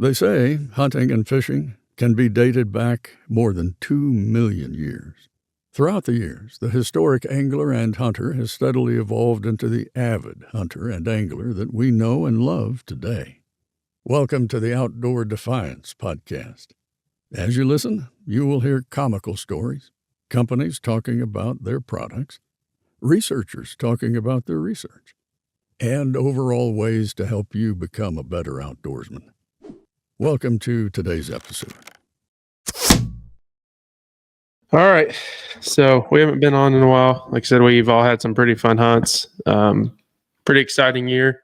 They say hunting and fishing can be dated back more than 2 million years. Throughout the years, the historic angler and hunter has steadily evolved into the avid hunter and angler that we know and love today. Welcome to the Outdoor Defiance podcast. As you listen, you will hear comical stories, companies talking about their products, researchers talking about their research, and overall ways to help you become a better outdoorsman. Welcome to today's episode. All right. So we haven't been on in a while. Like I said, we've all had some pretty fun hunts. Pretty exciting year.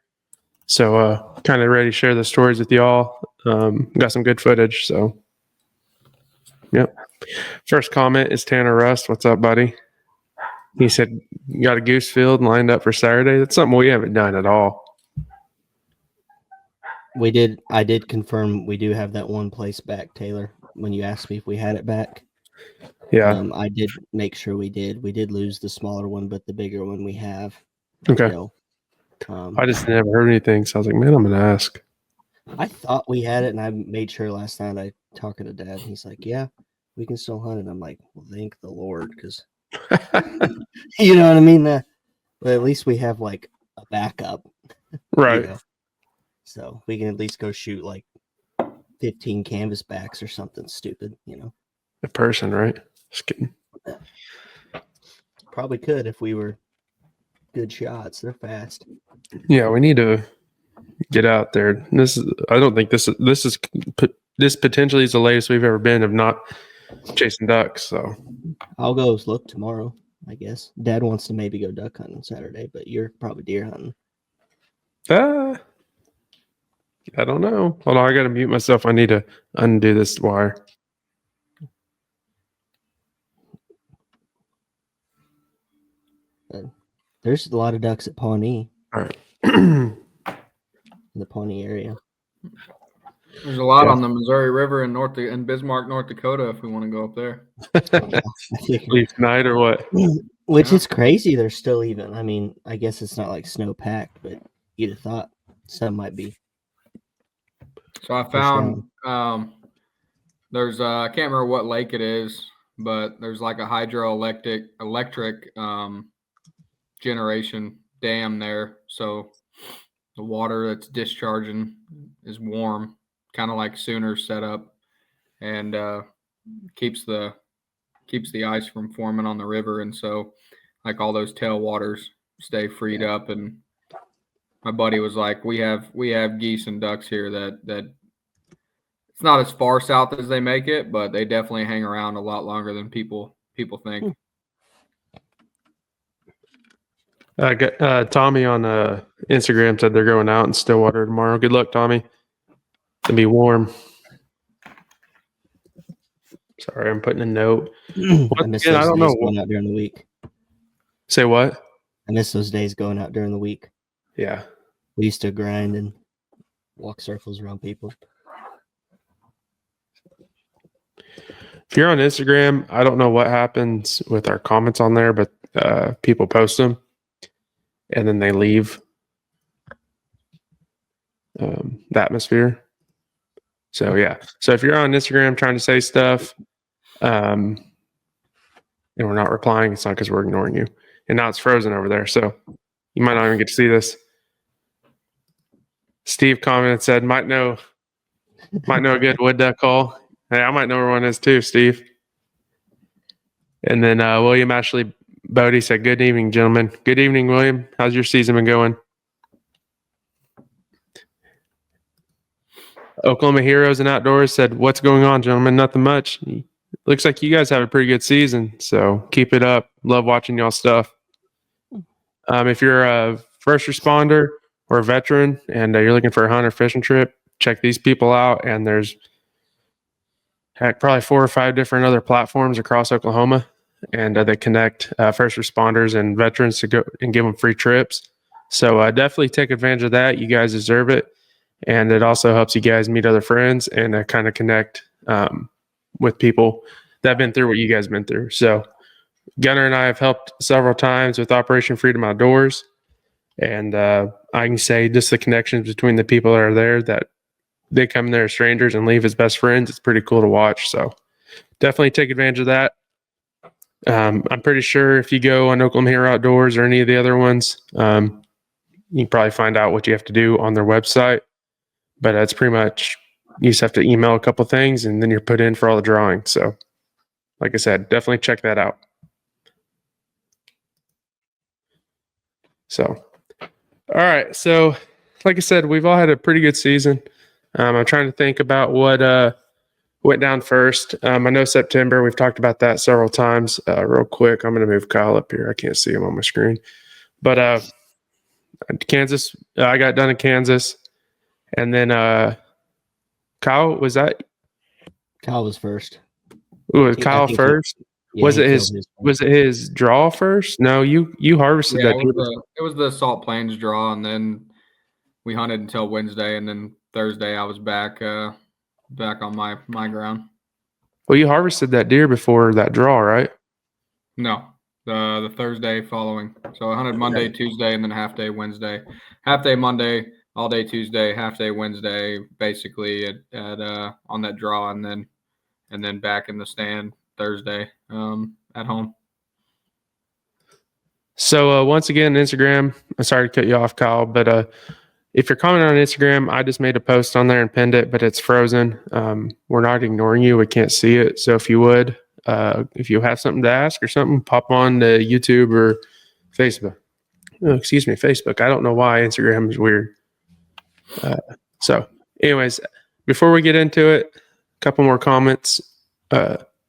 So kind of ready to share the stories with y'all. Got some good footage. So, yep. First comment is Tanner Rust. What's up, buddy? He said, you got a goose field lined up for Saturday. That's something we haven't done at all. I did confirm we do have that one place back, Taylor, when you asked me if we had it back. Yeah. I did make sure we did. We did lose the smaller one, but the bigger one we have. Okay. Still. I just never heard anything, so I was like, man, I'm going to ask. I thought we had it, and I made sure last night I talked to Dad. He's like, yeah, we can still hunt it. I'm like, well, thank the Lord, because you know what I mean? But at least we have, like, a backup. Right. You know? So we can at least go shoot, like, 15 canvas backs or something stupid, you know? A person, right? Just kidding. Probably could if we were good shots. They're fast. Yeah, we need to get out there. I don't think this potentially is the latest we've ever been of not chasing ducks. So I'll go look tomorrow, I guess. Dad wants to maybe go duck hunting Saturday, but you're probably deer hunting. I don't know. Hold on, I got to mute myself. I need to undo this wire. There's a lot of ducks at Pawnee. All right. In the Pawnee area. There's a lot on the Missouri River in Bismarck, North Dakota, if we want to go up there. Leaf night or what? Which is crazy. They're still even. I mean, I guess it's not like snow packed, but you'd have thought some might be. So I found there's I can't remember what lake it is, but there's like a hydroelectric generation dam there. So the water that's discharging is warm, kind of like Sooner's setup, and keeps the ice from forming on the river. And so like all those tailwaters stay freed up. And my buddy was like, we have geese and ducks here that it's not as far south as they make it, but they definitely hang around a lot longer than people think. Tommy on Instagram said they're going out in Stillwater tomorrow. Good luck, Tommy. It'll be warm. Sorry, I'm putting a note. I miss those days going out during the week. Say what? I miss those days going out during the week. Yeah. We used to grind and walk circles around people. If you're on Instagram, I don't know what happens with our comments on there, but people post them and then they leave the atmosphere. So, yeah. So if you're on Instagram trying to say stuff and we're not replying, it's not because we're ignoring you. And now it's frozen over there. So you might not even get to see this. Steve commented, said, might know a good wood duck call. Hey, I might know where one is too, Steve. And then William Ashley Bodie said, good evening, gentlemen. Good evening, William. How's your season been going? Oklahoma Heroes and Outdoors said, what's going on, gentlemen? Nothing much. Looks like you guys have a pretty good season, so keep it up. Love watching y'all stuff. If you're a first responder or a veteran and you're looking for a hunt or fishing trip, check these people out. And there's probably 4 or 5 different other platforms across Oklahoma, and they connect first responders and veterans to go and give them free trips. So definitely take advantage of that. You guys deserve it. And it also helps you guys meet other friends and kind of connect with people that have been through what you guys have been through. So Gunner and I have helped several times with Operation Freedom Outdoors. And I can say just the connections between the people that are there that they come in there as strangers and leave as best friends. It's pretty cool to watch. So definitely take advantage of that. I'm pretty sure if you go on Oklahoma Hero Outdoors or any of the other ones, you can probably find out what you have to do on their website. But it's pretty much, you just have to email a couple things and then you're put in for all the drawings. So like I said, definitely check that out. So, all right. So like I said, we've all had a pretty good season. I'm trying to think about what went down first. I know September, we've talked about that several times. Real quick, I'm going to move Kyle up here. I can't see him on my screen. But Kansas, I got done in Kansas. And then Kyle, was that? Kyle was first. Ooh, was Kyle first? Was it his draw first? No, you harvested that. It was the Salt Plains draw, and then we hunted until Wednesday, and then Thursday I was back on my ground. Well, you harvested that deer before that draw, right? No, the Thursday following. So I hunted Monday, Tuesday, and then half day Wednesday. Half day Monday, all day Tuesday, half day Wednesday, basically at on that draw, and then back in the stand Thursday at home. So once again, Instagram. I'm sorry to cut you off, Kyle, but if you're commenting on Instagram, I just made a post on there and pinned it, but it's frozen. We're not ignoring you. We can't see it. So if you would, if you have something to ask or something, pop on to YouTube or Facebook. Oh, excuse me, Facebook. I don't know why Instagram is weird. So anyways, before we get into it, a couple more comments.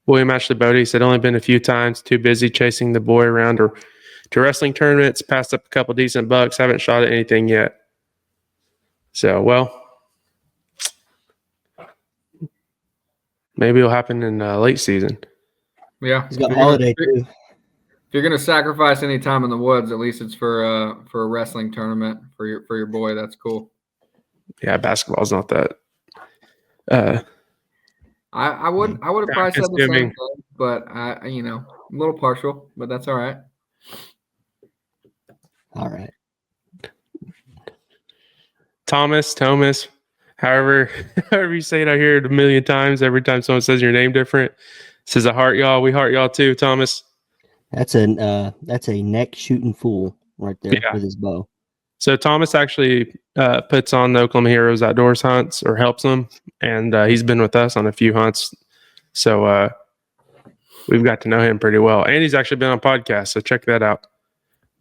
William Ashley Bodie said, only been a few times, too busy chasing the boy around or to wrestling tournaments, passed up a couple decent bucks, haven't shot at anything yet. So, well, maybe it'll happen in late season. Yeah. He's got holiday too. If you're gonna sacrifice any time in the woods, at least it's for a wrestling tournament for your boy. That's cool. Yeah, basketball's not that. I would have probably said the same thing, but I a little partial, but that's all right. All right. Thomas, however you say it, I hear it a million times. Every time someone says your name different, it says I heart y'all. We heart y'all too, Thomas. That's a neck shooting fool right there with his bow. So Thomas actually puts on the Oklahoma Heroes Outdoors hunts or helps them, and he's been with us on a few hunts. So we've got to know him pretty well, and he's actually been on podcasts. So check that out.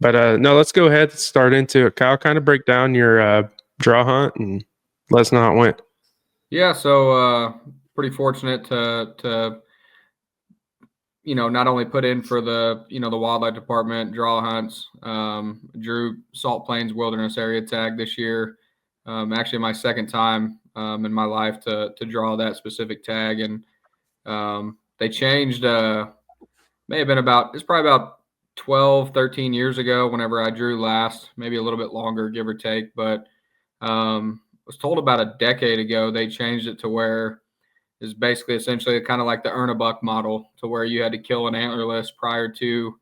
But no, let's go ahead and start into it. Kyle, kind of break down your draw hunt and let us know how it went. Yeah, so pretty fortunate to not only put in for the the wildlife department draw hunts. Drew Salt Plains Wilderness Area tag this year. Actually, my second time in my life to draw that specific tag, and they changed. May have been it's probably about 12, 13 years ago whenever I drew last, maybe a little bit longer, give or take. But was told about a decade ago they changed it to where is basically essentially kind of like the earn a buck model, to where you had to kill an antlerless prior to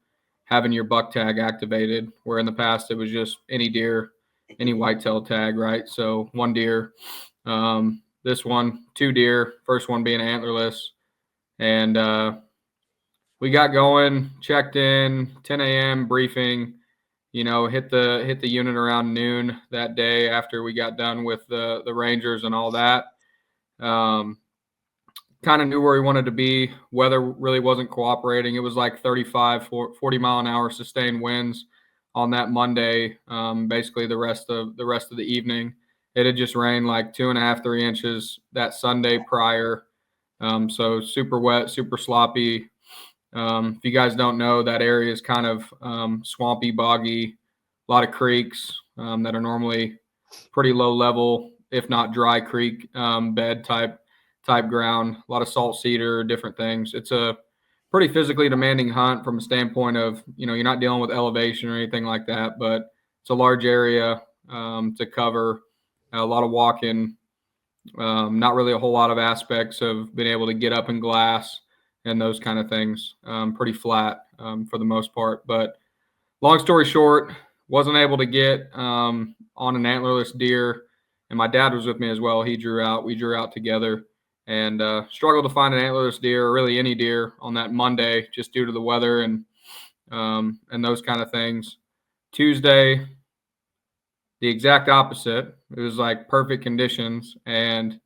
having your buck tag activated, where in the past it was just any deer, any whitetail tag, right? So one deer, this one, 2 deer, first one being antlerless. And we got going, checked in, 10 a.m. briefing, hit the unit around noon that day after we got done with the rangers and all that. Kind of knew where we wanted to be. Weather really wasn't cooperating. It was like 35, 40 mile an hour sustained winds on that Monday. Basically the rest of the evening, it had just rained like 2.5, 3 inches that Sunday prior. So super wet, super sloppy. If you guys don't know, that area is kind of swampy, boggy, a lot of creeks that are normally pretty low level, if not dry creek bed type ground, a lot of salt cedar, different things. It's a pretty physically demanding hunt from a standpoint of, you're not dealing with elevation or anything like that, but it's a large area to cover, a lot of walking, not really a whole lot of aspects of being able to get up in glass and those kind of things. Pretty flat for the most part. But long story short, wasn't able to get on an antlerless deer and my dad was with me as well. He drew out. We drew out together, and struggled to find an antlerless deer, or really any deer, on that Monday, just due to the weather and those kind of things. Tuesday, the exact opposite. It was like perfect conditions, and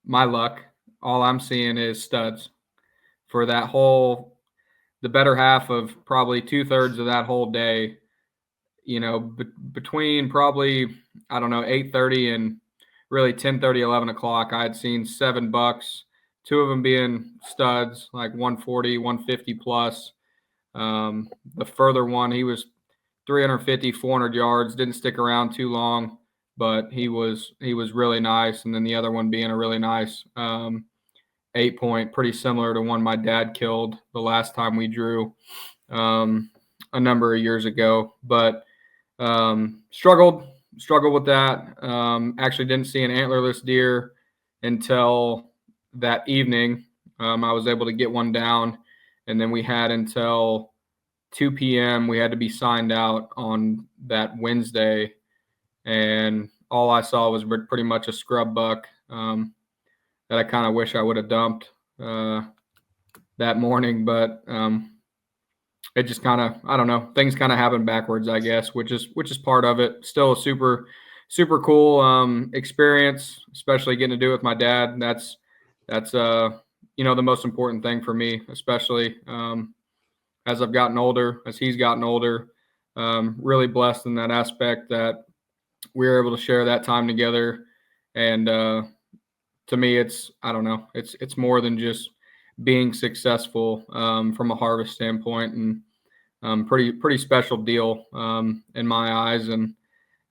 my luck, all I'm seeing is studs for the better half of probably 2/3 of that whole day. Between probably, I don't know, 8:30 and really 10:30, 11 o'clock, I had seen 7 bucks, 2 of them being studs, like 140, 150 plus. The further one, he was 350, 400 yards, didn't stick around too long, but he was really nice. And then the other one being a really nice 8-point, pretty similar to one my dad killed the last time we drew a number of years ago. But struggled with that. Actually didn't see an antlerless deer until that evening. I was able to get one down, and then we had until 2 p.m. we had to be signed out on that Wednesday, and all I saw was pretty much a scrub buck that I kind of wish I would have dumped that morning, but it just kind of, I don't know, things kind of happen backwards, I guess, which is part of it. Still a super cool experience, especially getting to do it with my dad. That's the most important thing for me, especially as I've gotten older, as he's gotten older. Really blessed in that aspect that we were able to share that time together. And to me, I don't know, it's more than just being successful from a harvest standpoint, and pretty special deal in my eyes. And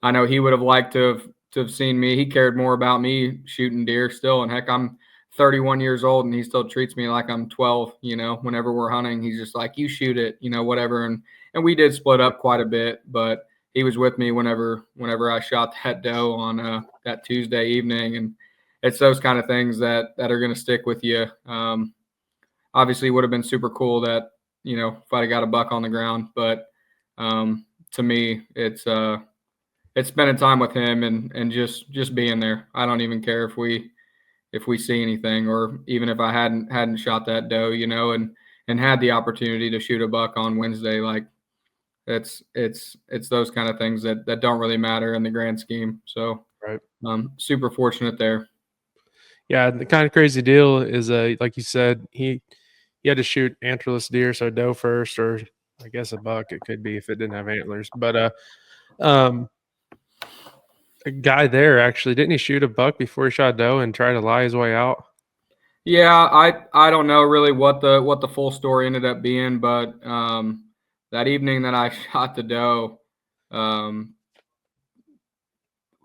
I know he would have liked to have seen me. He cared more about me shooting deer still. And heck, I'm 31 years old and he still treats me like I'm 12. Whenever we're hunting, he's just like, you shoot it, whatever. And we did split up quite a bit, but he was with me whenever I shot that doe on that Tuesday evening. And it's those kind of things that are going to stick with you. Obviously, it would have been super cool that, if I'd have got a buck on the ground, but to me, it's spending time with him and just being there. I don't even care if we see anything, or even if I hadn't shot that doe, and had the opportunity to shoot a buck on Wednesday. Like it's those kind of things that don't really matter in the grand scheme. So Right. Super fortunate there. Yeah, the kind of crazy deal is, like you said, he had to shoot antlerless deer, so doe first, or I guess a buck it could be if it didn't have antlers. But a guy there actually, didn't he shoot a buck before he shot doe and try to lie his way out? Yeah, I don't know really what the full story ended up being, but that evening that I shot the doe,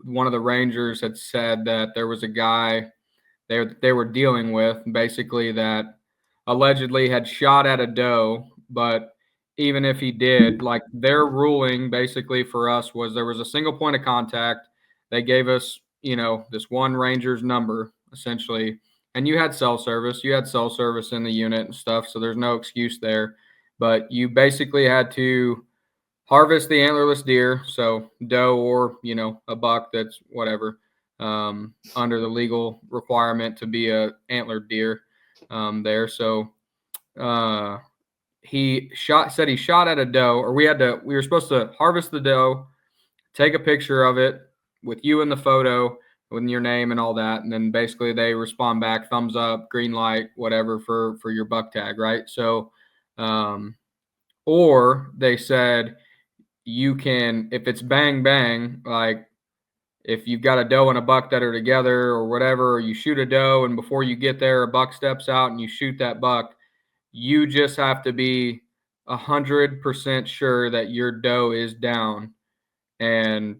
one of the rangers had said that there was a guy they were dealing with, basically, that allegedly had shot at a doe. But even if he did, like, their ruling basically for us was there was a single point of contact. They gave us, this one ranger's number essentially, and you had cell service in the unit and stuff, so there's no excuse there. But you basically had to harvest the antlerless deer, so doe or a buck that's whatever, under the legal requirement to be a antlered deer there. So he said he shot at a doe, or we were supposed to harvest the doe, take a picture of it with you in the photo with your name and all that, and then basically they respond back, thumbs up, green light, whatever, for your buck tag, right? So or they said you can, if it's bang bang, like if you've got a doe and a buck that are together or whatever, or you shoot a doe and before you get there a buck steps out and you shoot that buck, you just have to be 100% sure that your doe is down, and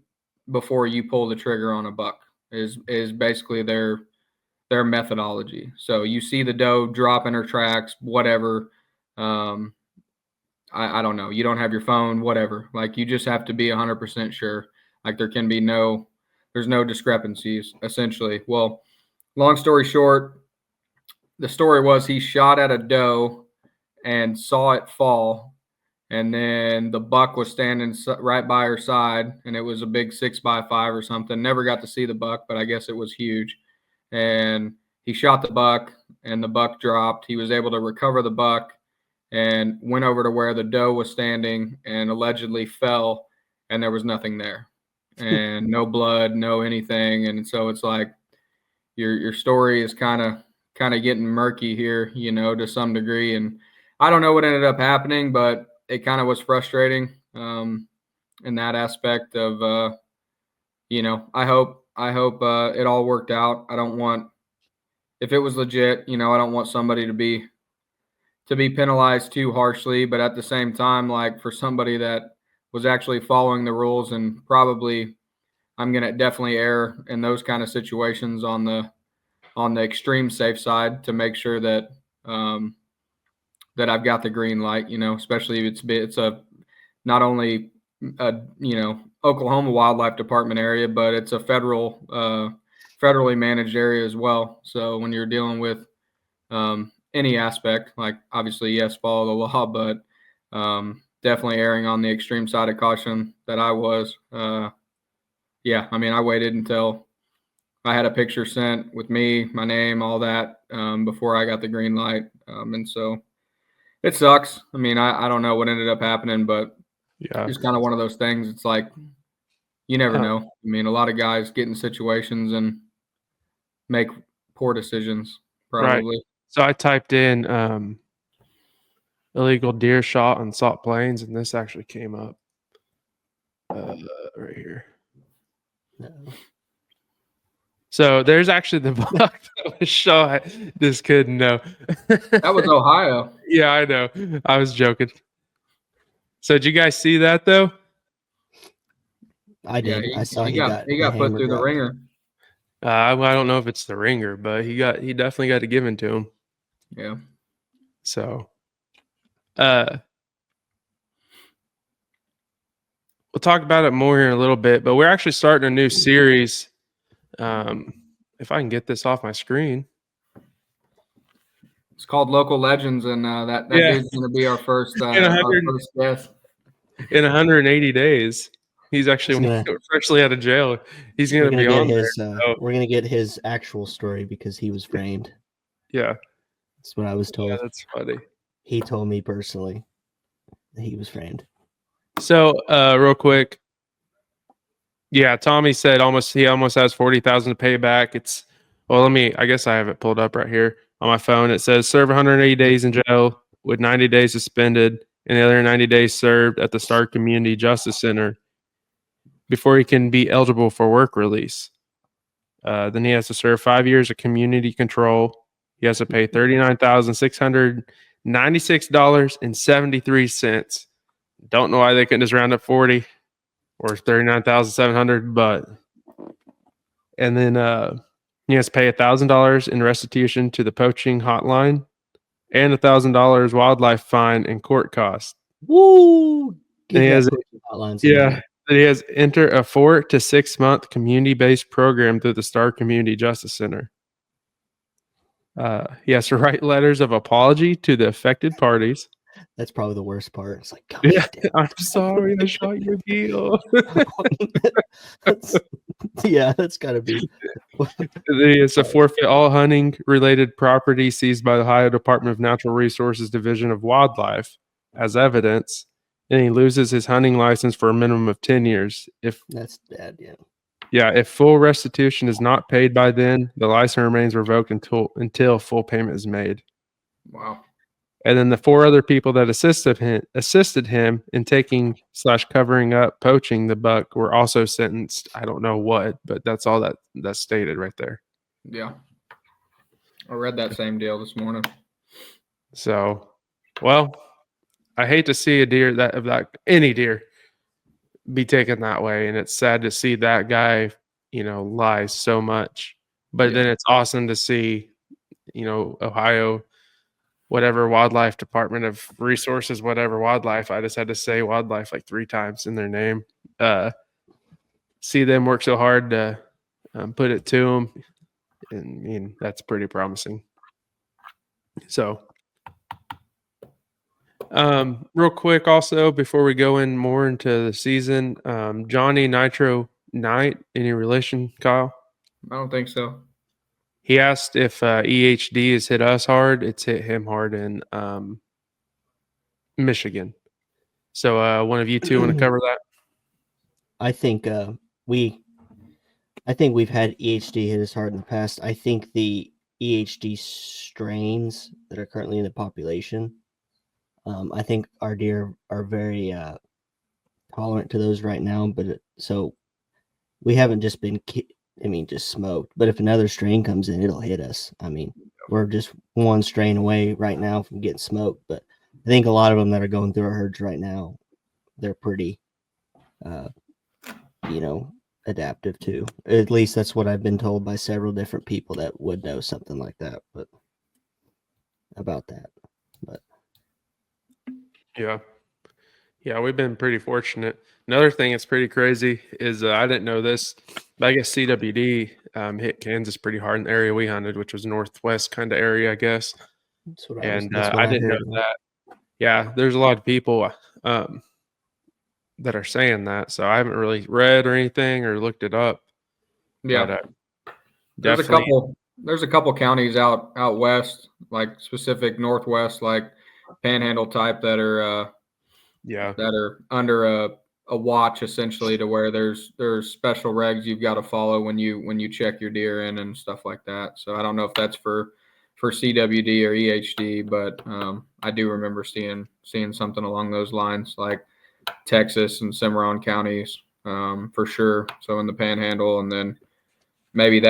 before you pull the trigger on a buck is basically their methodology. So you see the doe drop in her tracks, whatever. I don't know. You don't have your phone, whatever. Like, you just have to be 100% sure. Like, there's no discrepancies, essentially. Well, long story short, the story was he shot at a doe and saw it fall, and then the buck was standing right by her side, and it was a big 6x5 or something. Never got to see the buck, but I guess it was huge. And he shot the buck, and the buck dropped. He was able to recover the buck and went over to where the doe was standing and allegedly fell, and there was nothing there, and no blood, no anything. And so it's like your story is kind of getting murky here, to some degree. And I don't know what ended up happening, but it kind of was frustrating in that aspect of, I hope it all worked out. I don't want, if it was legit, I don't want somebody to be penalized too harshly, but at the same time, like for somebody that was actually following the rules, and probably I'm going to definitely err in those kind of situations on the extreme safe side to make sure that that I've got the green light, especially if it's a not only a Oklahoma Wildlife Department area, but it's a federally managed area as well. So when you're dealing with any aspect, like obviously, yes, follow the law, but definitely erring on the extreme side of caution that I was. Yeah, I mean, I waited until I had a picture sent with me, my name, all that before I got the green light. And so it sucks. I mean, I don't know what ended up happening, but Yeah. it's kind of one of those things. It's like, you never know. I mean, a lot of guys get in situations and make poor decisions, probably. Right. So I typed in illegal deer shot on Salt Plains, and this actually came up right here. No. So there's actually the buck that was shot. This kid, no. That was Ohio. Yeah, I know. I was joking. So did you guys see that though? I did. Yeah, I saw he got put through the ringer. I don't know if it's the ringer, but he definitely got it given to him. Yeah. So, we'll talk about it more here in a little bit. But we're actually starting a new series. If I can get this off my screen. It's called Local Legends, and that dude's going to be our first guest. In 180 days, he's actually freshly out of jail. He's going to be on his, there. We're going to get his actual story because he was framed. Yeah. That's what I was told. Yeah, that's funny. He told me personally that he was framed. So, real quick. Yeah, Tommy said he almost has 40,000 to pay back. I guess I have it pulled up right here on my phone. It says serve 180 days in jail with 90 days suspended and the other 90 days served at the Stark Community Justice Center before he can be eligible for work release. Then he has to serve 5 years of community control. He has to pay $39,696.73. Don't know why they couldn't just round up 40 or 39,700, but and then he has to pay $1,000 in restitution to the poaching hotline and $1,000 wildlife fine and court costs. Woo! He has enter a 4 to 6 month community-based program through the Star Community Justice Center. He has to write letters of apology to the affected parties. That's probably the worst part. It's like, yeah, I'm sorry I shot your deal. That's got to be. He has to forfeit all hunting-related property seized by the Ohio Department of Natural Resources Division of Wildlife as evidence, and he loses his hunting license for a minimum of 10 years. That's bad, yeah. Yeah, if full restitution is not paid by then, the license remains revoked until full payment is made. Wow. And then the 4 other people that assisted him in taking / covering up poaching the buck were also sentenced. I don't know what, but that's all that's stated right there. Yeah. I read that same deal this morning. So, well, I hate to see a deer that any deer be taken that way, and it's sad to see that guy, lie so much. But then it's awesome to see, Ohio, whatever wildlife department of resources, whatever wildlife. I just had to say wildlife like 3 times in their name. See them work so hard to put it to them, and I mean that's pretty promising. So, Real quick, also before we go in more into the season, Johnny Nitro Knight, any relation, Kyle? I don't think so. He asked if EHD has hit us hard. It's hit him hard in Michigan. So one of you two want to cover that? I think we've had EHD hit us hard in the past. I think the EHD strains that are currently in the population, I think our deer are very tolerant to those right now. But so we haven't just been, just smoked. But if another strain comes in, it'll hit us. I mean, we're just one strain away right now from getting smoked. But I think a lot of them that are going through our herds right now, they're pretty, adaptive too. At least that's what I've been told by several different people that would know something like that. But about that, but Yeah, we've been pretty fortunate. Another thing that's pretty crazy is I didn't know this, but I guess CWD hit Kansas pretty hard in the area we hunted, which was northwest kind of area, I guess. that's what I didn't know heard. that. Yeah, there's a lot of people that are saying that, so I haven't really read or anything or looked it up. Yeah. But, there's a couple counties out west, like specific northwest, like Panhandle type, that are under a watch essentially, to where there's special regs you've got to follow when you check your deer in and stuff like that. So I don't know if that's for CWD or EHD, but I do remember seeing something along those lines, like Texas and Cimarron counties, for sure. So in the Panhandle, and then maybe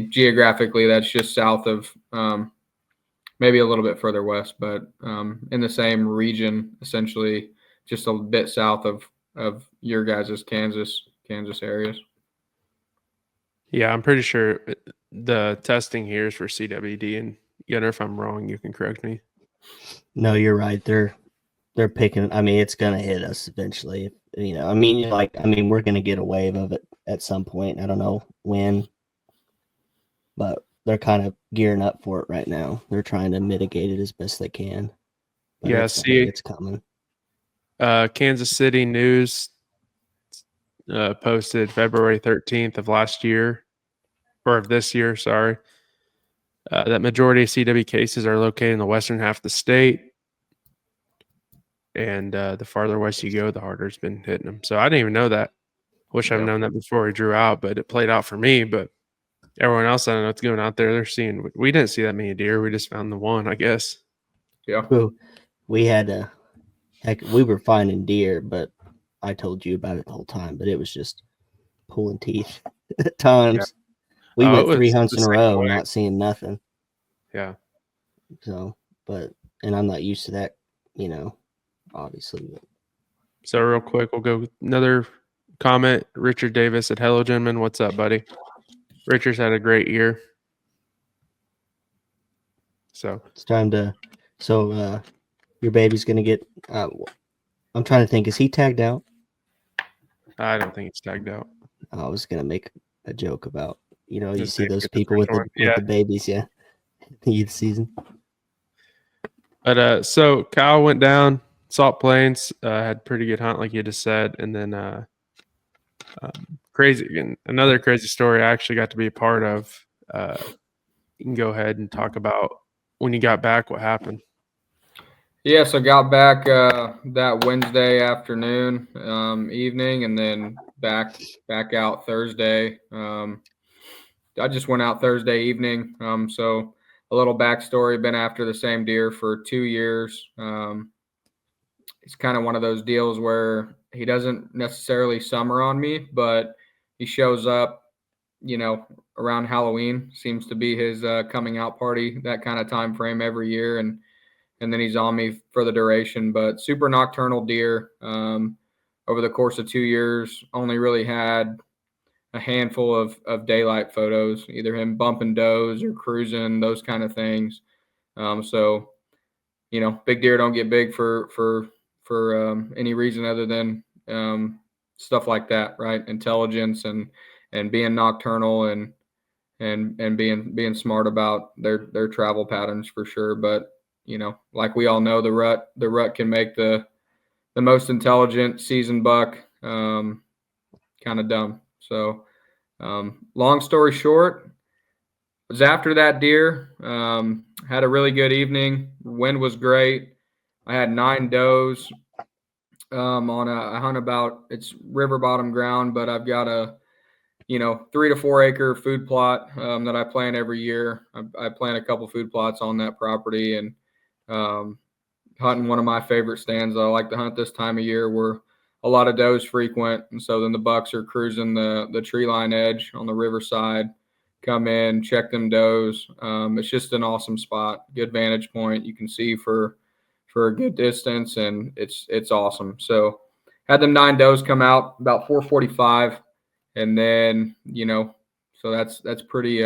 geographically that's just south of, maybe a little bit further west, but in the same region, essentially just a bit south of your guys' Kansas areas. Yeah, I'm pretty sure the testing here is for CWD, and Gunnar, if I'm wrong, you can correct me. No, you're right. They're picking. I mean, it's gonna hit us eventually. We're gonna get a wave of it at some point. I don't know when, but they're kind of gearing up for it right now. They're trying to mitigate it as best they can. But Yeah, it's coming. Kansas City News posted February 13th of last year, or of this year, sorry, that majority of CW cases are located in the western half of the state. And the farther west you go, the harder it's been hitting them. So I didn't even know that. Wish I've known that before we drew out, but it played out for me. But everyone else, I don't know what's going out there. They're seeing, we didn't see that many deer. We just found the one, I guess. Yeah. We had we were finding deer, but I told you about it the whole time, but it was just pulling teeth at times. Yeah. We went 3 hunts in a row, not seeing nothing. Yeah. So, and I'm not used to that, obviously. So real quick, we'll go another comment. Richard Davis said, "Hello, gentlemen. What's up, buddy?" Richard's had a great year. So it's time to. So your baby's gonna get. I'm trying to think. Is he tagged out? I don't think it's tagged out. I was gonna make a joke about you see those people with the babies, yeah, the youth season. But so Kyle went down Salt Plains, had pretty good hunt, like you just said, and then another crazy story I actually got to be a part of. You can go ahead and talk about when you got back, what happened. Yeah, so got back that Wednesday afternoon, evening, and then back out Thursday. I just went out Thursday evening. So a little backstory: been after the same deer for 2 years. It's kind of one of those deals where he doesn't necessarily summer on me, but he shows up, around Halloween. Seems to be his coming out party, that kind of time frame every year, and then he's on me for the duration. But super nocturnal deer. Over the course of 2 years, only really had a handful of daylight photos, either him bumping does or cruising, those kind of things. So, big deer don't get big for any reason other than stuff like that, right? Intelligence and being nocturnal and being smart about their travel patterns, for sure. But like we all know, the rut can make the most intelligent seasoned buck kind of dumb. So long story short, was after that deer. Had a really good evening. Wind was great. I had 9 does on I hunt about, it's river bottom ground, but I've got a 3 to 4 acre food plot that I plant every year. I plant a couple food plots on that property, and hunting one of my favorite stands that I like to hunt this time of year, where a lot of does frequent, and so then the bucks are cruising the tree line edge on the riverside, come in, check them does. It's just an awesome spot, good vantage point. You can see for a good distance, and it's awesome. So had them 9 does come out about 4:45, and then so that's pretty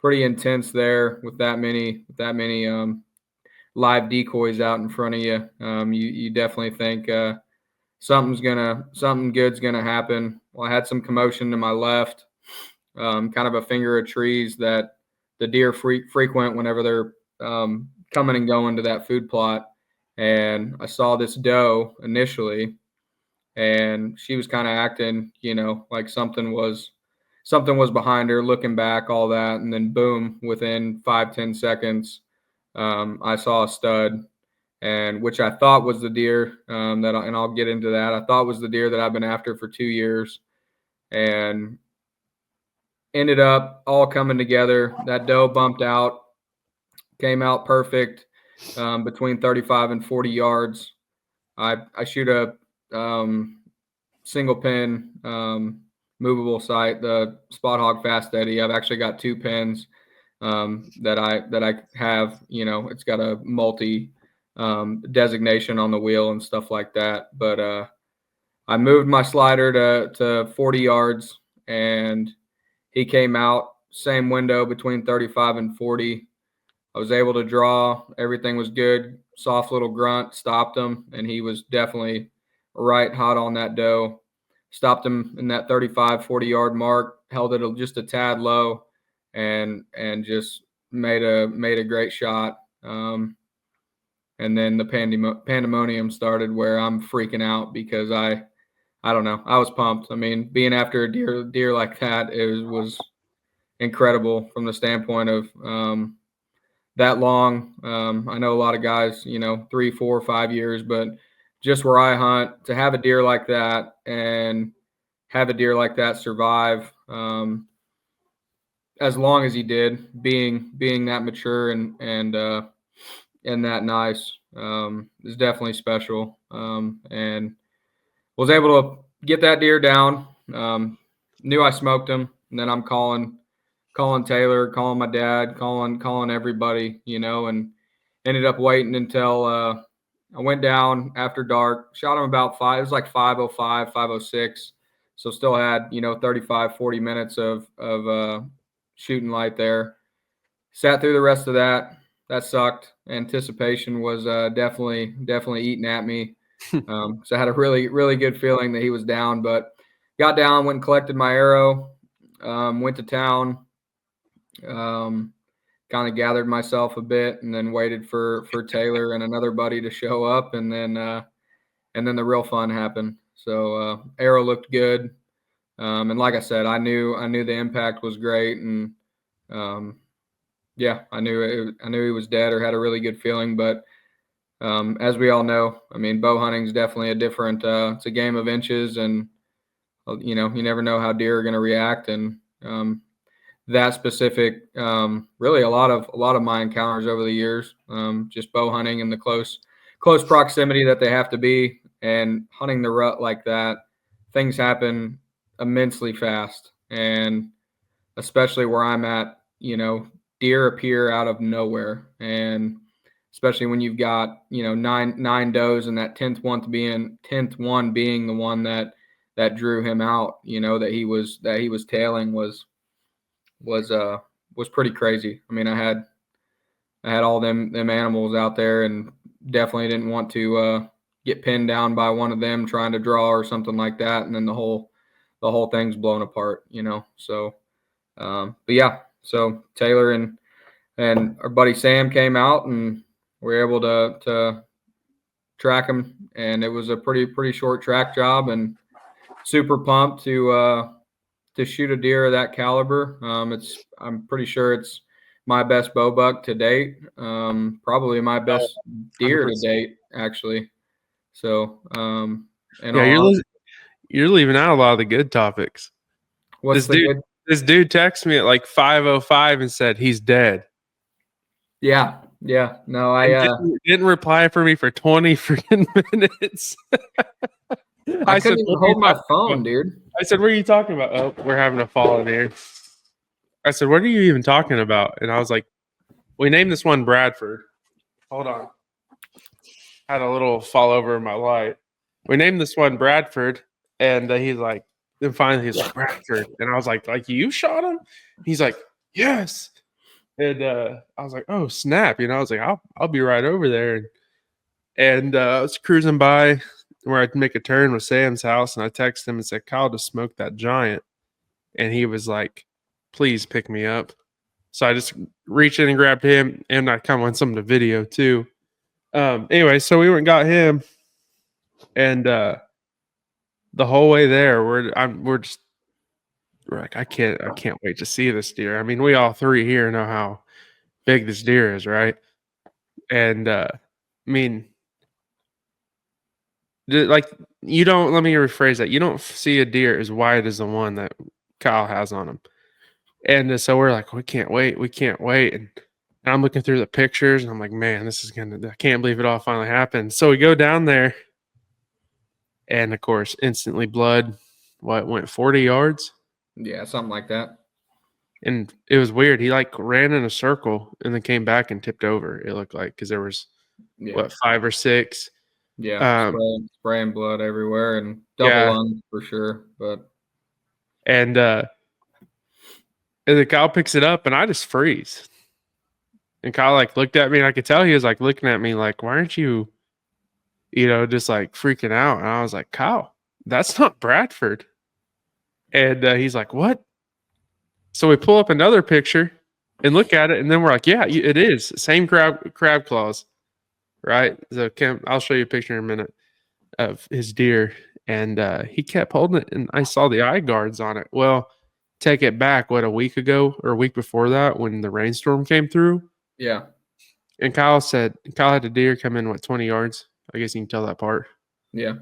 intense there with that many live decoys out in front of you. You definitely think something good's gonna happen. Well, I had some commotion to my left, kind of a finger of trees that the deer frequent whenever they're coming and going to that food plot. And I saw this doe initially, and she was kind of acting, like something was behind her, looking back, all that. And then boom, within 5-10 seconds, I saw a stud, and which I thought was the deer and I'll get into that. I thought was the deer that I've been after for 2 years, and ended up all coming together. That doe bumped out, came out perfect between 35 and 40 yards. I shoot a single pin movable sight, the Spot Hog Fast Eddie. I've actually got 2 pins that I have. It's got a multi designation on the wheel and stuff like that. But I moved my slider to 40 yards, and he came out same window between 35 and 40. I was able to draw. Everything was good. Soft little grunt, stopped him, and he was definitely right hot on that doe. Stopped him in that 35, 40-yard mark, held it just a tad low, and just made a great shot. And then the pandemonium started, where I'm freaking out because I don't know. I was pumped. I mean, being after a deer like that, was incredible from the standpoint of that long. I know a lot of guys, 3, 4, 5 years, but just where I hunt, to have a deer like that and have a deer like that survive as long as he did, being that mature and that nice, is definitely special. And was able to get that deer down. Knew I smoked him, and then I'm calling Taylor, calling my dad, calling everybody, and ended up waiting until I went down after dark, shot him about 5. It was like 5:05, 5:06. So still had, 35, 40 minutes of shooting light there. Sat through the rest of that. That sucked. Anticipation was definitely eating at me. So I had a really, really good feeling that he was down, but got down, went and collected my arrow, went to town, kind of gathered myself a bit, and then waited for Taylor and another buddy to show up, and then the real fun happened. So arrow looked good, and like I said, I knew the impact was great, and yeah, I knew he was dead, or had a really good feeling. But as we all know, I mean, bow hunting is definitely a different. It's a game of inches, and you never know how deer are going to react, and that specific, really a lot of my encounters over the years, just bow hunting and the close proximity that they have to be, and hunting the rut like that, things happen immensely fast. And especially where I'm at, deer appear out of nowhere. And especially when you've got, nine does, and that 10th one being the one that drew him out, that he was tailing was pretty crazy. I mean, I had all them animals out there, and definitely didn't want to get pinned down by one of them trying to draw or something like that, and then the whole thing's blown apart, So, but yeah, so Taylor and our buddy Sam came out, and we were able to track him, and it was a pretty short track job, and super pumped to shoot a deer of that caliber. I'm pretty sure it's my best bow buck to date. Probably my best deer to 100%. date, actually. So, and Yeah, you're leaving out a lot of the good topics. what's This dude texted me at like 5:05 and said he's dead. Yeah. No, Didn't reply for me for 20 freaking minutes. I said, couldn't even "What are hold you my talking phone, about?" dude. I said, "What are you talking about?" Oh, we're having a fall in here. I said, "What are you even talking about?" And I was like, "We named this one Bradford." Hold on. Had a little fall over in my light. We named this one Bradford, and he's like, then finally he's like, Bradford. And I was like you shot him? He's like, yes. And I was like, oh snap! I was like, I'll be right over there. And I was cruising by where I'd make a turn with Sam's house, and I texted him and said, Kyle just smoked that giant. And he was like, please pick me up. So I just reached in and grabbed him, and I kind of want some of the video too. Anyway, so we went and got him, and the whole way there, we're like, I can't wait to see this deer. I mean, we all three here know how big this deer is, right? And I mean, like, you don't. Let me rephrase that. You don't see a deer as wide as the one that Kyle has on him. And so we're like, we can't wait. And I'm looking through the pictures, and I'm like, man, I can't believe it all finally happened. So we go down there, and of course, instantly blood. What went 40 yards? Yeah, something like that. And it was weird. He like ran in a circle and then came back and tipped over. It looked like, because there was 5 or 6. Yeah, spraying blood everywhere and double lung for sure. But and the Kyle picks it up, and I just freeze. And Kyle like looked at me, and I could tell he was like looking at me like, why aren't you, just like freaking out? And I was like, Kyle, that's not Bradford. And he's like, what? So we pull up another picture and look at it, and then we're like, yeah, it is. Same crab claws, right? So I'll show you a picture in a minute of his deer. And he kept holding it, and I saw the eye guards on it. Well, take it back, a week ago or a week before that, when the rainstorm came through? Yeah. And Kyle had a deer come in, 20 yards? I guess you can tell that part. Yeah.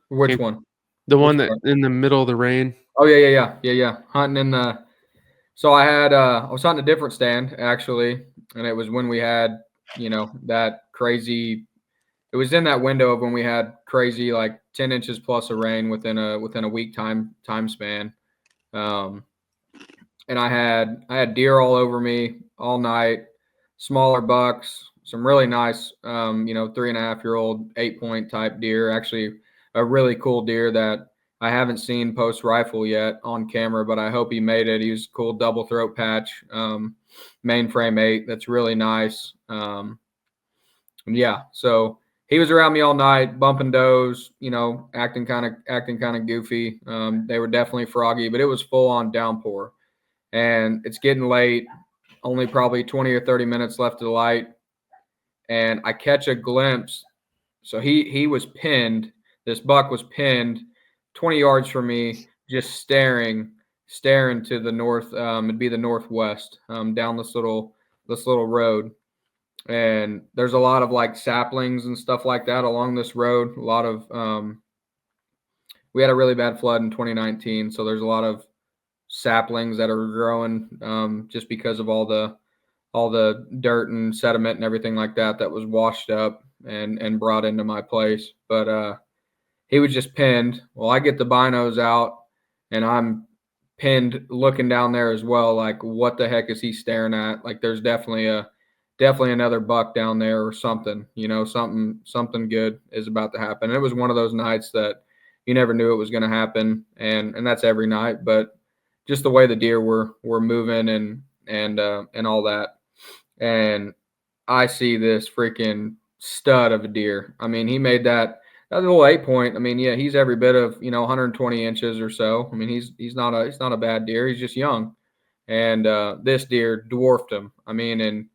Which one? The one that in the middle of the rain. Oh, yeah. Hunting in the – so I was hunting a different stand, actually, and it was when we had, that crazy – it was in that window of when we had crazy, like 10 inches plus of rain within a week time span. And I had deer all over me all night, smaller bucks, some really nice, 3.5-year-old 8-point type deer. Actually, a really cool deer that I haven't seen post rifle yet on camera, but I hope he made it. He was a cool double throat patch, mainframe 8. That's really nice. Yeah, so he was around me all night, bumping does, acting kind of goofy. They were definitely froggy, but it was full on downpour, and it's getting late. Only probably 20 or 30 minutes left of the light, and I catch a glimpse. So he was pinned. This buck was pinned 20 yards from me, just staring to the north. It'd be the northwest, down this little road. And there's a lot of like saplings and stuff like that along this road. A lot of we had a really bad flood in 2019, so there's a lot of saplings that are growing just because of all the dirt and sediment and everything like that was washed up and brought into my place. But he was just pinned. Well, I get the binos out, and I'm pinned looking down there as well. Like, what the heck is he staring at? Like, there's definitely another buck down there or something, something good is about to happen. And it was one of those nights that you never knew it was going to happen. And that's every night, but just the way the deer were moving and all that. And I see this freaking stud of a deer. I mean, he made that little 8-point. I mean, yeah, he's every bit of, 120 inches or so. I mean, he's not a bad deer. He's just young. And this deer dwarfed him. I mean, and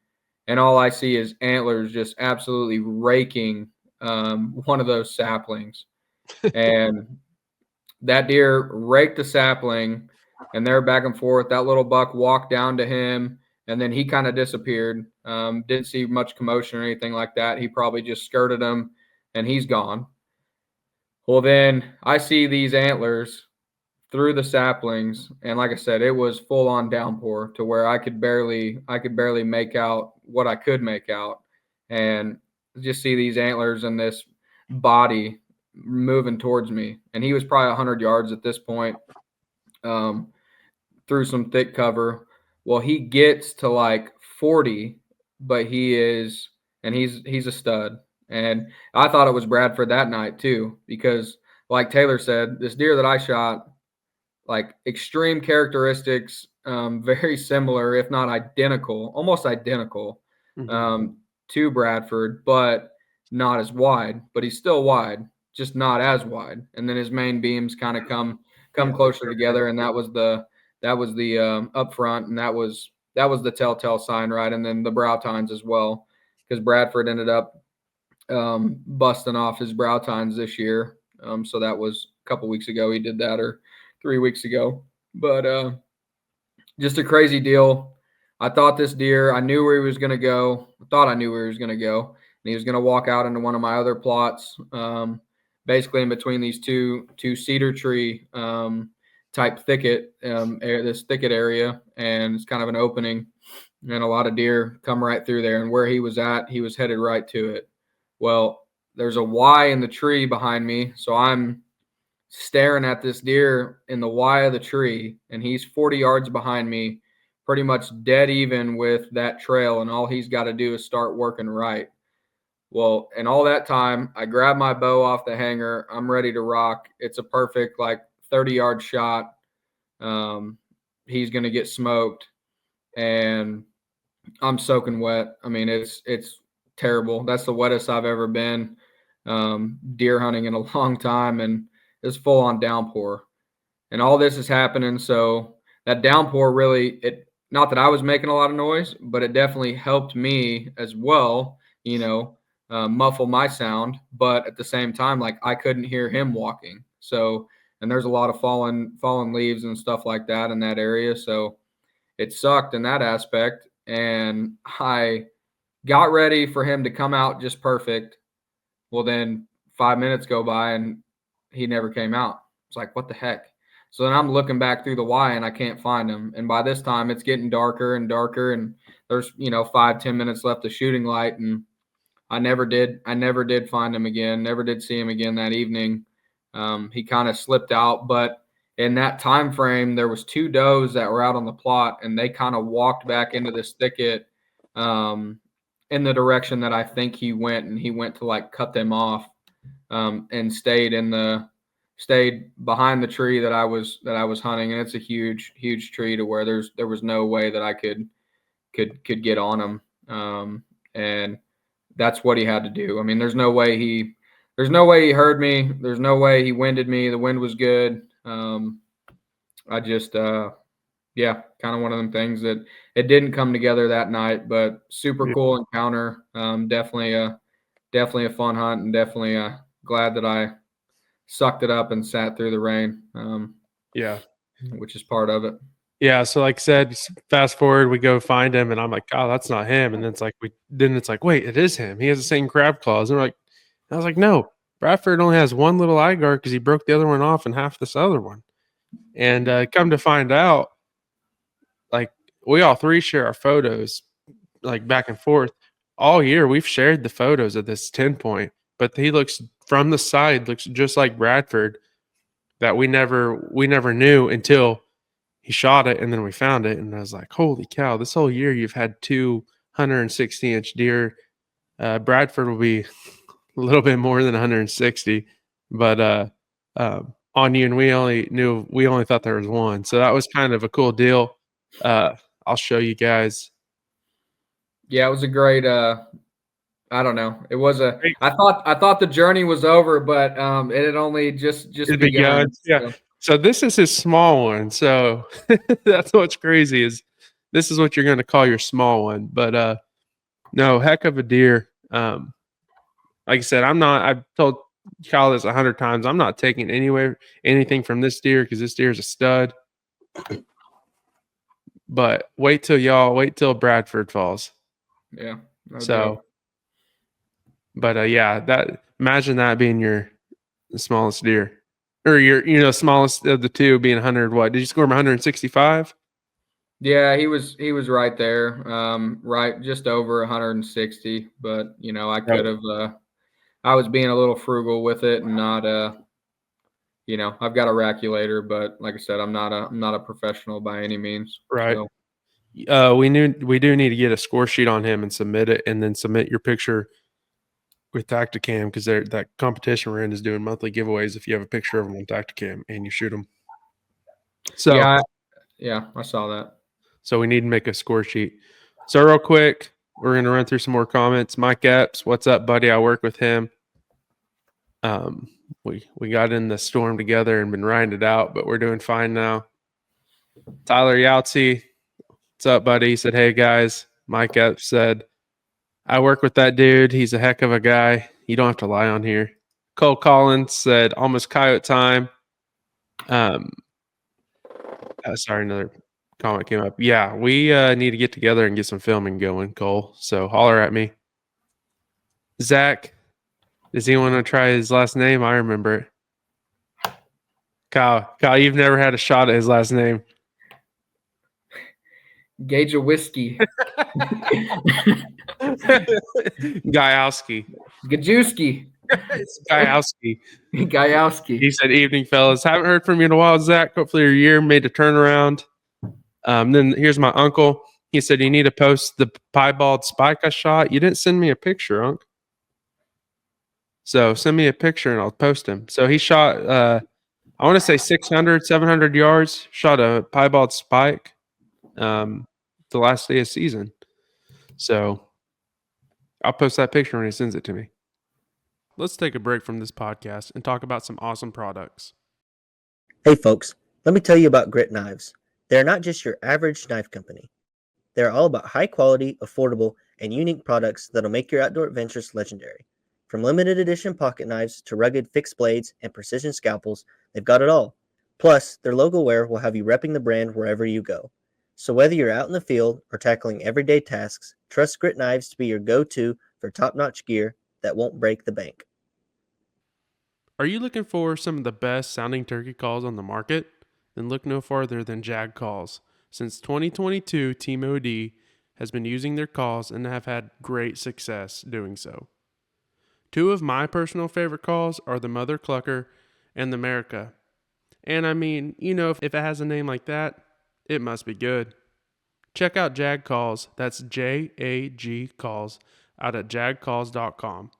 and all I see is antlers just absolutely raking one of those saplings. And that deer raked the sapling, and they're back and forth. That little buck walked down to him, and then he kind of disappeared. Didn't see much commotion or anything like that. He probably just skirted him, and he's gone. Well, then I see these antlers through the saplings, and like I said, it was full on downpour to where I could barely make out what I could make out, and just see these antlers and this body moving towards me. And he was probably 100 yards at this point, through some thick cover. Well, he gets to like 40, but he's a stud. And I thought it was Bradford that night too, because like Taylor said, this deer that I shot, like extreme characteristics, very similar, if not identical, almost identical, to Bradford, but not as wide. But he's still wide, just not as wide. And then his main beams kind of come closer together, and that was the up front, and that was the telltale sign, right? And then the brow tines as well, because Bradford ended up busting off his brow tines this year. So that was a couple weeks ago he did that, or 3 weeks ago. But just a crazy deal. I thought this deer, I knew where he was going to go. I thought I knew where he was going to go. And he was going to walk out into one of my other plots, basically in between these two cedar tree type thicket, this thicket area. And it's kind of an opening. And a lot of deer come right through there. And where he was at, he was headed right to it. Well, there's a Y in the tree behind me. So I'm staring at this deer in the Y of the tree, and he's 40 yards behind me, pretty much dead even with that trail, and all he's got to do is start working right. Well, and all that time, I grab my bow off the hanger. I'm ready to rock. It's a perfect, like, 30-yard shot. He's going to get smoked, and I'm soaking wet. I mean, it's terrible. That's the wettest I've ever been deer hunting in a long time, and it's full on downpour. And all this is happening. So that downpour really, not that I was making a lot of noise, but it definitely helped me as well, muffle my sound. But at the same time, like, I couldn't hear him walking. So, and there's a lot of fallen leaves and stuff like that in that area. So it sucked in that aspect. And I got ready for him to come out just perfect. Well, then 5 minutes go by and he never came out. It's like, what the heck? So then I'm looking back through the Y and I can't find him. And by this time it's getting darker and darker, and there's 5-10 minutes left of shooting light, and I never did find him again. Never did see him again that evening. He kind of slipped out, but in that time frame there was 2 does that were out on the plot, and they kind of walked back into this thicket in the direction that I think he went, and he went to like cut them off. And stayed behind the tree that I was hunting, and it's a huge tree to where there was no way that I could get on him, and that's what he had to do. I mean, there's no way he heard me. There's no way he winded me. The wind was good. I just kind of one of them things that it didn't come together that night, but super cool encounter. Definitely a fun hunt, and definitely glad that I sucked it up and sat through the rain. Which is part of it. Yeah. So like I said, fast forward, we go find him, and I'm like, oh, that's not him. And then it's like, wait, it is him. He has the same crab claws. And I was like, no, Bradford only has one little eye guard because he broke the other one off and half this other one. And come to find out, like, we all 3 share our photos, like, back and forth. All year we've shared the photos of this 10 point, but he looks from the side, looks just like Bradford, that we never knew until he shot it, and then we found it. And I was like, holy cow, this whole year you've had 2 160-inch deer. Bradford will be a little bit more than 160, but on you, and we only thought there was one. So that was kind of a cool deal. I'll show you guys. Yeah, it was a great I don't know. It was I thought the journey was over, but it had only just begun. Yeah. So this is his small one. So that's what's crazy, is this is what you're going to call your small one. But No, heck of a deer. Like I said, I've told Kyle this 100 times. I'm not taking anything from this deer because this deer is a stud. But wait till Bradford falls. Yeah. No So, joke. but imagine that being your smallest deer, or your smallest of the two being 100. What did you score him 165? Yeah, he was right there, right just over 160. But I could have. I was being a little frugal with it and not. I've got a raculator, but like I said, I'm not a professional by any means. Right. So. We do need to get a score sheet on him and submit it, and then submit your picture with Tacticam, because that competition we're in is doing monthly giveaways if you have a picture of them on Tacticam and you shoot them. So yeah, I saw that. So we need to make a score sheet. So real quick, we're going to run through some more comments. Mike Epps, what's up, buddy? I work with him. We got in the storm together and been riding it out, but we're doing fine now. Tyler Yahtzee, what's up, buddy? He said, hey, guys. Mike Epps said, I work with that dude. He's a heck of a guy. You don't have to lie on here. Cole Collins said, almost coyote time. Sorry, another comment came up. Yeah, we need to get together and get some filming going, Cole. So holler at me. Zach, does he want to try his last name? I remember it. Kyle, you've never had a shot at his last name. Gauge of whiskey. Gajowski. Gajewski. Gajowski. Gajowski. He said, evening, fellas. Haven't heard from you in a while, Zach. Hopefully your year made a turnaround. Then here's my uncle. He said, you need to post the piebald spike I shot. You didn't send me a picture, Unc. So send me a picture and I'll post him. So he shot, I want to say 600, 700 yards, shot a piebald spike the last day of season. So I'll post that picture when he sends it to me. Let's take a break from this podcast and talk about some awesome products. Hey folks, let me tell you about GritKnives. They're not just your average knife company. They're all about high quality, affordable, and unique products that'll make your outdoor adventures legendary. From limited edition pocket knives to rugged fixed blades and precision scalpels, they've got it all. Plus, their logo wear will have you repping the brand wherever you go. So whether you're out in the field or tackling everyday tasks, trust GritKnives to be your go-to for top-notch gear that won't break the bank. Are you looking for some of the best sounding turkey calls on the market? Then look no farther than JAG Calls. Since 2022, Team OD has been using their calls and have had great success doing so. Two of my personal favorite calls are the Mother Clucker and the America. And I mean, if it has a name like that, it must be good. Check out JAG Calls, that's JAG Calls, out at jagcalls.com.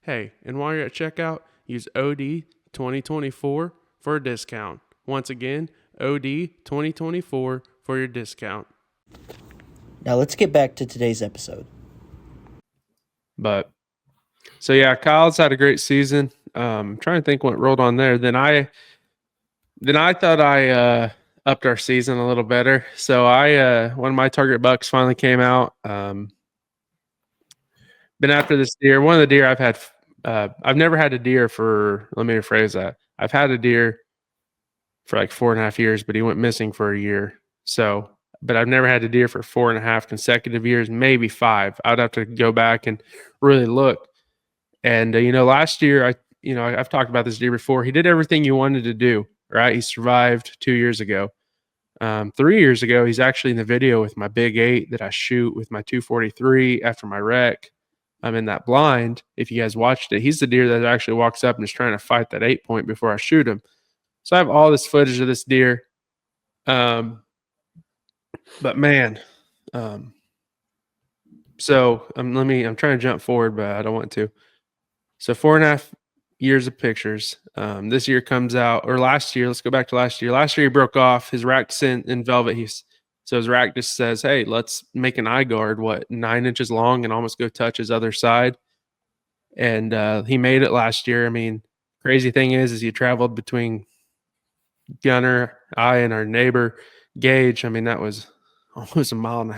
Hey, and while you're at checkout, use OD 2024 for a discount. Once again, OD 2024 for your discount. Now let's get back to today's episode. So yeah, Kyle's had a great season. Trying to think what rolled on there. Then I thought I upped our season a little better. So one of my target bucks finally came out. Been after this deer. One of the deer I've had. I've never had a deer for. Let me rephrase that. I've had a deer for like 4.5 years, but he went missing for a year. So, but I've never had a deer for 4.5 consecutive years, maybe 5. I'd have to go back and really look. And last year, I've talked about this deer before. He did everything you wanted to do. Right? He survived 2 years ago. 3 years ago, he's actually in the video with my big 8 that I shoot with my 243 after my wreck. I'm in that blind. If you guys watched it, he's the deer that actually walks up and is trying to fight that 8-point before I shoot him. So I have all this footage of this deer. But man, so I'm trying to jump forward, but I don't want to. So 4.5 years of pictures. This year comes out, or last year. Let's go back to last year. Last year he broke off his rack in velvet. So his rack just says, "Hey, let's make an eye guard, 9 inches long, and almost go touch his other side." And he made it last year. I mean, crazy thing is he traveled between Gunner, I, and our neighbor Gage. I mean, that was almost 1.5 miles,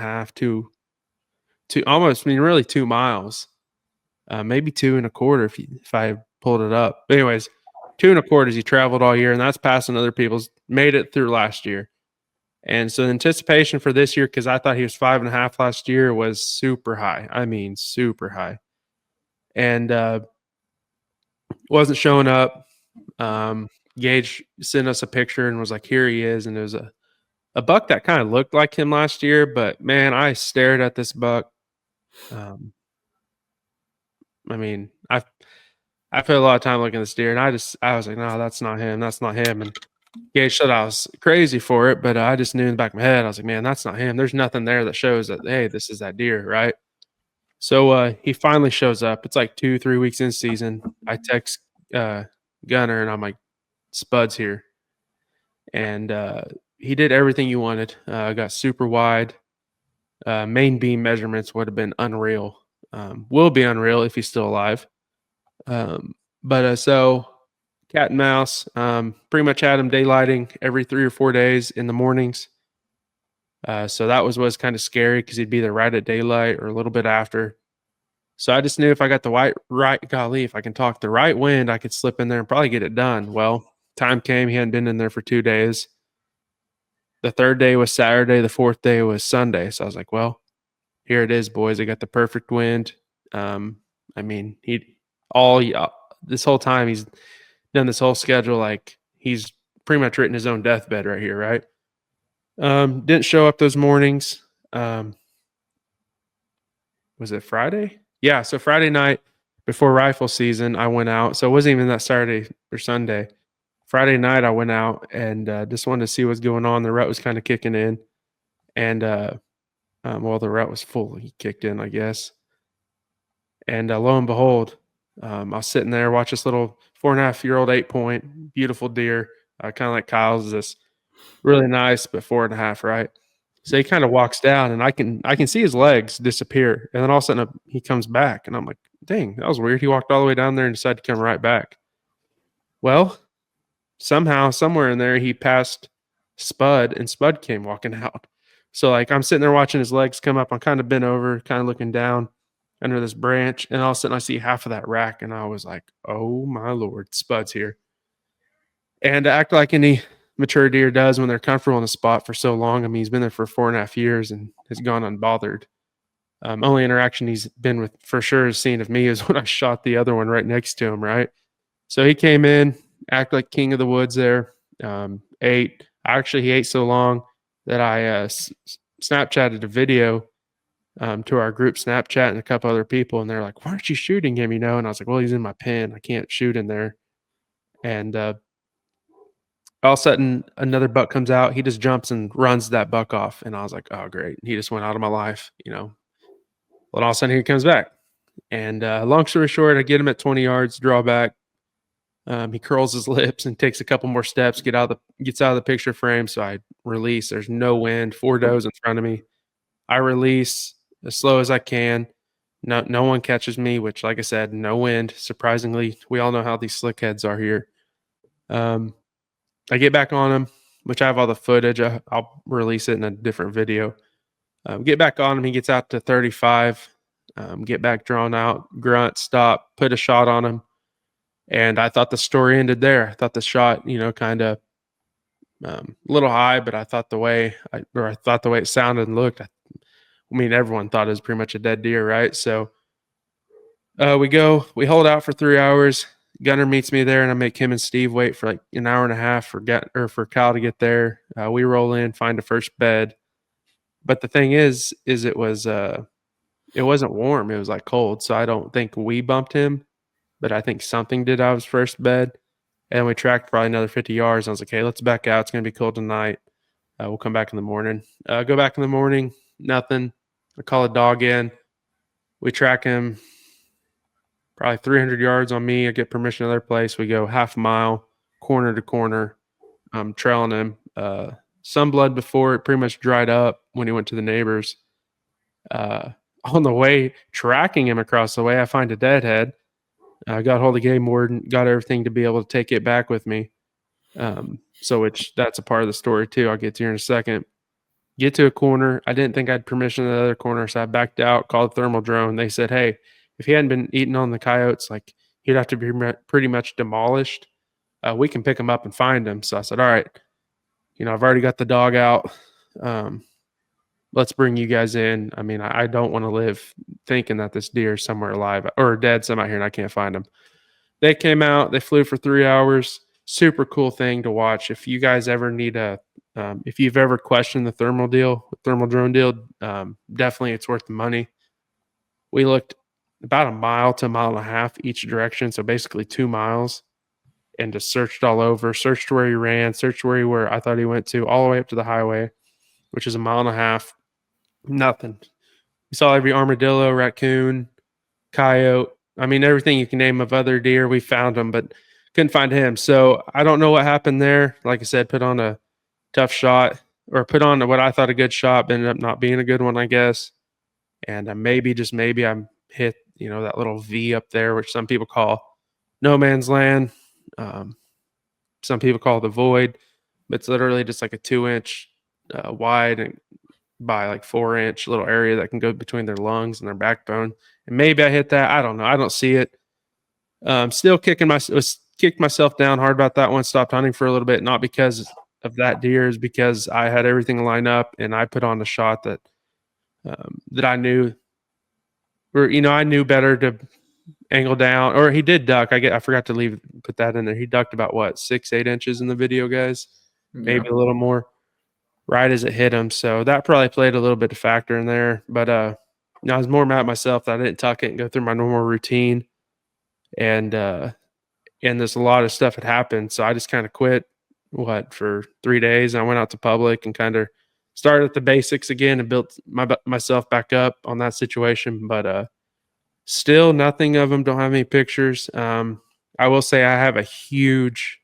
really 2 miles, maybe 2.25 if I pulled it up. But anyways, 2.25 he traveled all year, and that's passing other people's. Made it through last year. And so the anticipation for this year, because I thought he was 5.5 last year, was super high. I mean, super high. And wasn't showing up. Gage sent us a picture and was like, here he is. And it was a buck that kind of looked like him last year. But, man, I stared at this buck. I mean, I put a lot of time looking at this deer, and I was like, no, that's not him. That's not him. And Gage said I was crazy for it, but I just knew in the back of my head, I was like, man, that's not him. There's nothing there that shows that, hey, this is that deer, right? So he finally shows up. It's like 2-3 weeks in season. I text Gunner, and I'm like, Spud's here. And he did everything you wanted. Got super wide. Main beam measurements would have been unreal. Will be unreal if he's still alive. So cat and mouse, pretty much had him daylighting every 3 or 4 days in the mornings. So that was kind of scary because he'd be there right at daylight or a little bit after. So I just knew if I got the if I can talk the right wind, I could slip in there and probably get it done. Well, time came. He hadn't been in there for 2 days. The 3rd day was Saturday. The 4th day was Sunday. So I was like, well, here it is, boys. I got the perfect wind. I mean, this whole time he's done this whole schedule like he's pretty much written his own deathbed right here, right? Didn't show up those mornings. Was it Friday? Yeah, so Friday night before rifle season, I went out. So it wasn't even that Saturday or Sunday. Friday night, I went out and just wanted to see what's going on. The rut was kind of kicking in. And, the rut was fully kicked in, I guess. And lo and behold, I was sitting there, watch this little 4.5-year-old 8-point, beautiful deer, kind of like Kyle's, this really nice, but 4.5, right? So he kind of walks down, and I can see his legs disappear, and then all of a sudden he comes back, and I'm like, dang, that was weird. He walked all the way down there and decided to come right back. Well, somehow, somewhere in there, he passed Spud, and Spud came walking out. So like I'm sitting there watching his legs come up. I'm kind of bent over, kind of looking down under this branch, and all of a sudden I see half of that rack, and I was like, oh my Lord, Spud's here. And to act like any mature deer does when they're comfortable in a spot for so long. I mean, he's been there for 4.5 years and has gone unbothered. Only interaction he's been with for sure is seen of me is when I shot the other one right next to him, right? So he came in, act like king of the woods there, ate. Actually, he ate so long that I Snapchatted a video to our group Snapchat and a couple other people, and they're like, why aren't you shooting him, And I was like, well, he's in my pen. I can't shoot in there. And all of a sudden, another buck comes out. He just jumps and runs that buck off. And I was like, oh, great. He just went out of my life, Well, all of a sudden, he comes back. And long story short, I get him at 20 yards, draw back. He curls his lips and takes a couple more steps, gets out of the picture frame. So I release. There's no wind, 4 does in front of me. I release as slow as I can. No one catches me, which, like I said, no wind. Surprisingly, we all know how these slick heads are here. I get back on him, which I have all the footage. I'll release it in a different video. Get back on him. He gets out to 35. Get back drawn out, grunt, stop, put a shot on him. And I thought the story ended there. I thought the shot, kind of a little high, but I thought the way it sounded and looked, everyone thought it was pretty much a dead deer, right? So we hold out for 3 hours. Gunner meets me there, and I make him and Steve wait for like an hour and a half for Kyle to get there. We roll in, find a first bed. But the thing is it wasn't warm. It was like cold. So I don't think we bumped him, but I think something did out of his first bed. And we tracked probably another 50 yards. I was like, hey, let's back out. It's going to be cold tonight. We'll come back in the morning. Go back in the morning. Nothing. I call a dog in. We track him probably 300 yards on me. I get permission to their place. We go half a mile, corner to corner. I'm trailing him. Some blood before it pretty much dried up when he went to the neighbors. On the way, tracking him across the way, I find a deadhead. I got hold of game warden, got everything to be able to take it back with me. Which that's a part of the story too. I'll get to here in a second. get to a corner. I didn't think I had permission to the other corner, so I backed out, called the thermal drone. They said, hey, if he hadn't been eating on the coyotes, like he'd have to be pretty much demolished. We can pick him up and find him. So I said, all right, I've already got the dog out. Let's bring you guys in. I mean, I don't want to live thinking that this deer is somewhere alive or dead some out here and I can't find him. They came out, they flew for 3 hours. Super cool thing to watch. If you guys ever need if you've ever questioned the thermal drone deal, definitely it's worth the money. We looked about a mile to a mile and a half each direction. So basically 2 miles, and just searched all over, searched where he ran, searched where I thought he went to, all the way up to the highway, which is a mile and a half. Nothing. We saw every armadillo, raccoon, coyote. I mean, everything you can name of other deer, we found them, but couldn't find him. So I don't know what happened there. Like I said, put on a tough shot, or put on what I thought a good shot, but ended up not being a good one, I guess. And maybe, just maybe, I'm hit, that little V up there, which some people call no man's land. Some people call it the void, but it's literally just like a 2-inch wide and by like 4-inch little area that can go between their lungs and their backbone. And maybe I hit that. I don't know. I don't see it. Still kicked myself down hard about that one. Stopped hunting for a little bit, not because of that deer, is because I had everything lined up and I put on a shot that I knew, or I knew better to angle down. Or he did duck. I forgot to put that in there. He ducked about 6-8 inches in the video, guys, maybe a little more, right as it hit him. So that probably played a little bit of factor in there. But I was more mad at myself that I didn't tuck it and go through my normal routine. And there's a lot of stuff had happened. So I just kind of quit for 3 days. And I went out to public and kind of started at the basics again and built myself back up on that situation. But still nothing of them. Don't have any pictures. I will say I have a huge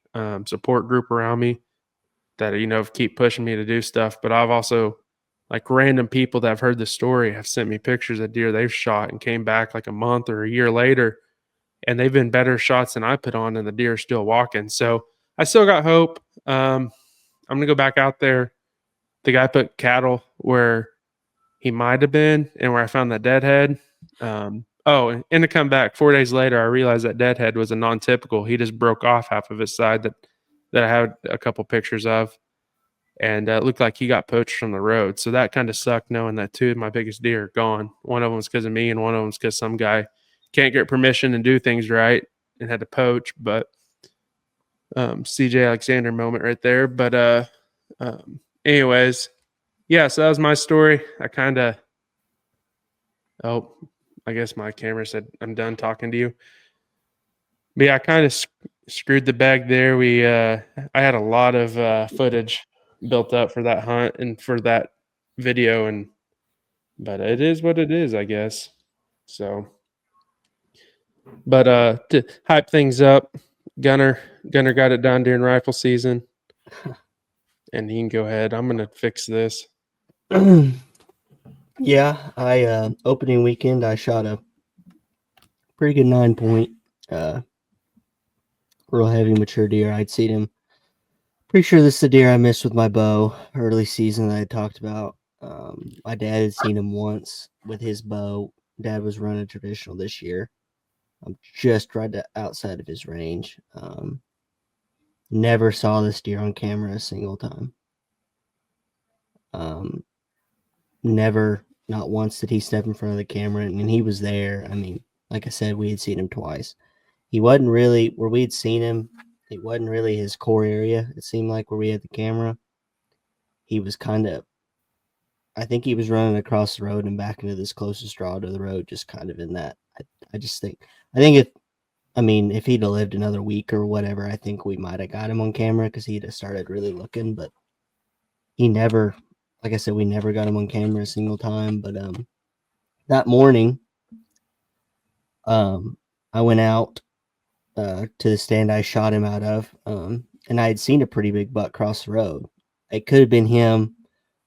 support group around me that, keep pushing me to do stuff. But I've also, like, random people that have heard the story have sent me pictures of deer they've shot and came back like a month or a year later, and they've been better shots than I put on, and the deer are still walking. So I still got hope. I'm going to go back out there. The guy put cattle where he might have been and where I found that deadhead. And to come back 4 days later, I realized that deadhead was a non-typical. He just broke off half of his side that I had a couple pictures of. And it looked like he got poached from the road. So that kind of sucked, knowing that 2 of my biggest deer are gone. One of them was because of me, and one of them was because some guy can't get permission and do things right and had to poach. But CJ Alexander moment right there. But anyways, yeah, so that was my story. I guess my camera said I'm done talking to you. But yeah, I kind of screwed the bag there. I had a lot of footage built up for that hunt and for that video, but it is what it is, I guess. So, but to hype things up, Gunner got it done during rifle season, and he can go ahead. I'm gonna fix this. Yeah, I opening weekend I shot a pretty good 9-point, real heavy mature deer. I'd seen him. Pretty sure this is the deer I missed with my bow early season that I talked about. My dad had seen him once with his bow. Dad was running traditional this year. I'm just right outside of his range. Never saw this deer on camera a single time. Never, not once did he step in front of the camera, and he was there. I mean, like I said, we had seen him twice. He wasn't really where we had seen him. It wasn't really his core area. It seemed like where we had the camera. He was I think he was running across the road and back into this closest draw to the road, just kind of in that. I think if he'd have lived another week or whatever, I think we might have got him on camera because he'd have started really looking, but he never, like I said, we never got him on camera a single time. But that morning, I went out to the stand I shot him out of, and I had seen a pretty big buck cross the road. It could have been him,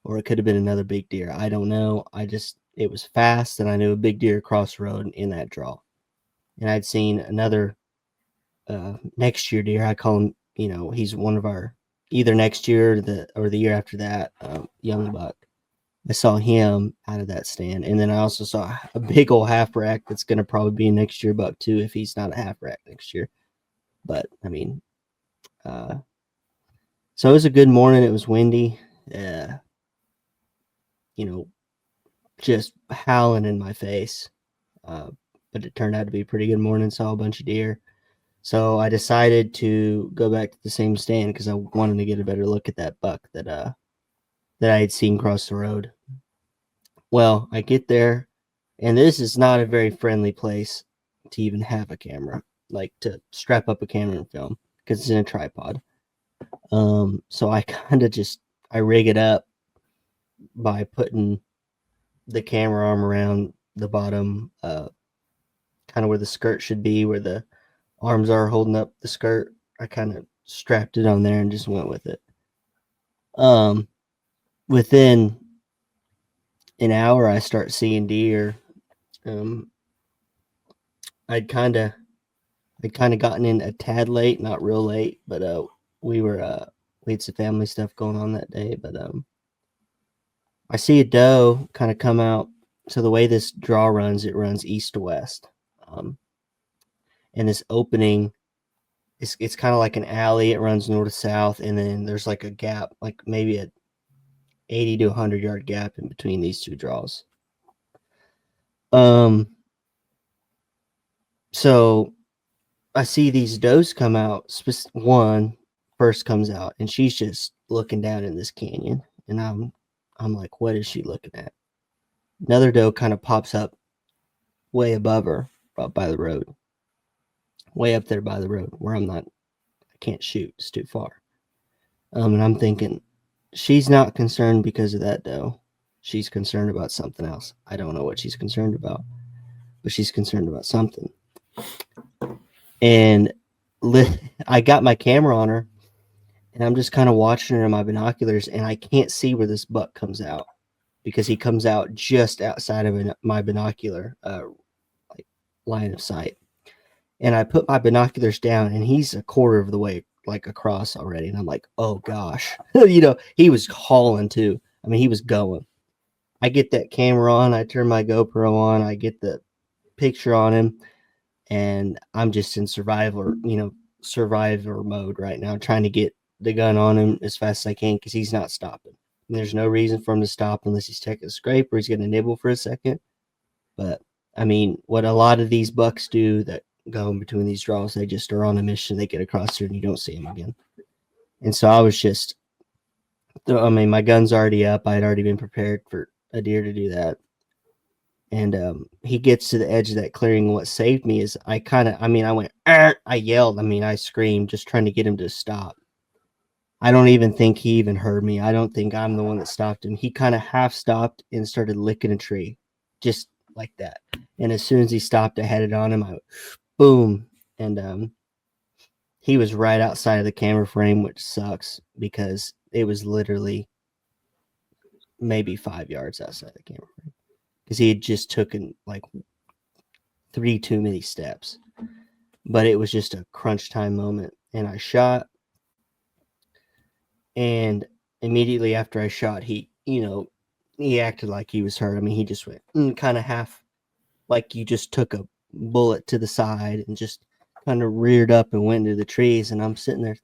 or it could have been another big deer. I don't know. It was fast, and I knew a big deer across the road in that draw. And I'd seen another next year deer. I call him, he's one of our either next year or the year after that young buck. I saw him out of that stand. And then I also saw a big old half rack that's going to probably be a next year buck too, if he's not a half rack next year. But I mean, so it was a good morning. It was windy, just howling in my face. But it turned out to be a pretty good morning. Saw a bunch of deer. So I decided to go back to the same stand because I wanted to get a better look at that buck that I had seen cross the road. Well, I get there, and this is not a very friendly place to even have a camera, like to strap up a camera and film, because it's in a tripod. So I kind of I rig it up by putting the camera arm around the bottom, kind of where the skirt should be, where the arms are holding up the skirt. I kind of strapped it on there and just went with it. Within an hour, I start seeing deer. I'd kind of gotten in a tad late, not real late, but we had some family stuff going on that day. But I see a doe kind of come out. So the way this draw runs, it runs east to west, and this opening, it's kind of like an alley. It runs north to south, and then there's like a gap, like maybe a 80 to 100-yard gap in between these two draws. So I see these does come out. One first comes out, and she's just looking down in this canyon, and I'm like, what is she looking at? Another doe kind of pops up way above her, up by the road, way up there by the road where I can't shoot. It's too far. And I'm thinking, she's not concerned because of that doe. She's concerned about something else. I don't know what she's concerned about, but she's concerned about something. And I got my camera on her, and I'm just kind of watching her in my binoculars, and I can't see where this buck comes out because he comes out just outside of my binocular like line of sight. And I put my binoculars down, and he's a quarter of the way like across already, and I'm like, oh gosh. He was hauling too. I mean, he was going. I get that camera on, I turn my GoPro on, I get the picture on him, and I'm just in survivor mode right now, trying to get the gun on him as fast as I can because he's not stopping. And there's no reason for him to stop unless he's taking a scrape or he's going to nibble for a second. But I mean, what a lot of these bucks do that go in between these draws, they just are on a mission. They get across there and you don't see them again. And so I was just, my gun's already up. I had already been prepared for a deer to do that. And he gets to the edge of that clearing. What saved me is I went, I yelled. I screamed, just trying to get him to stop. I don't even think he even heard me. I don't think I'm the one that stopped him. He kind of half stopped and started licking a tree, just like that. And as soon as he stopped, I had it on him. Boom. And he was right outside of the camera frame, which sucks because it was literally maybe 5 yards outside the camera frame. Because he had just taken like 3 too many steps. But it was just a crunch time moment. And I shot. And immediately after I shot, he acted like he was hurt. I mean, he just went kind of half like you just took a bullet to the side and just kind of reared up and went into the trees. And I'm sitting there.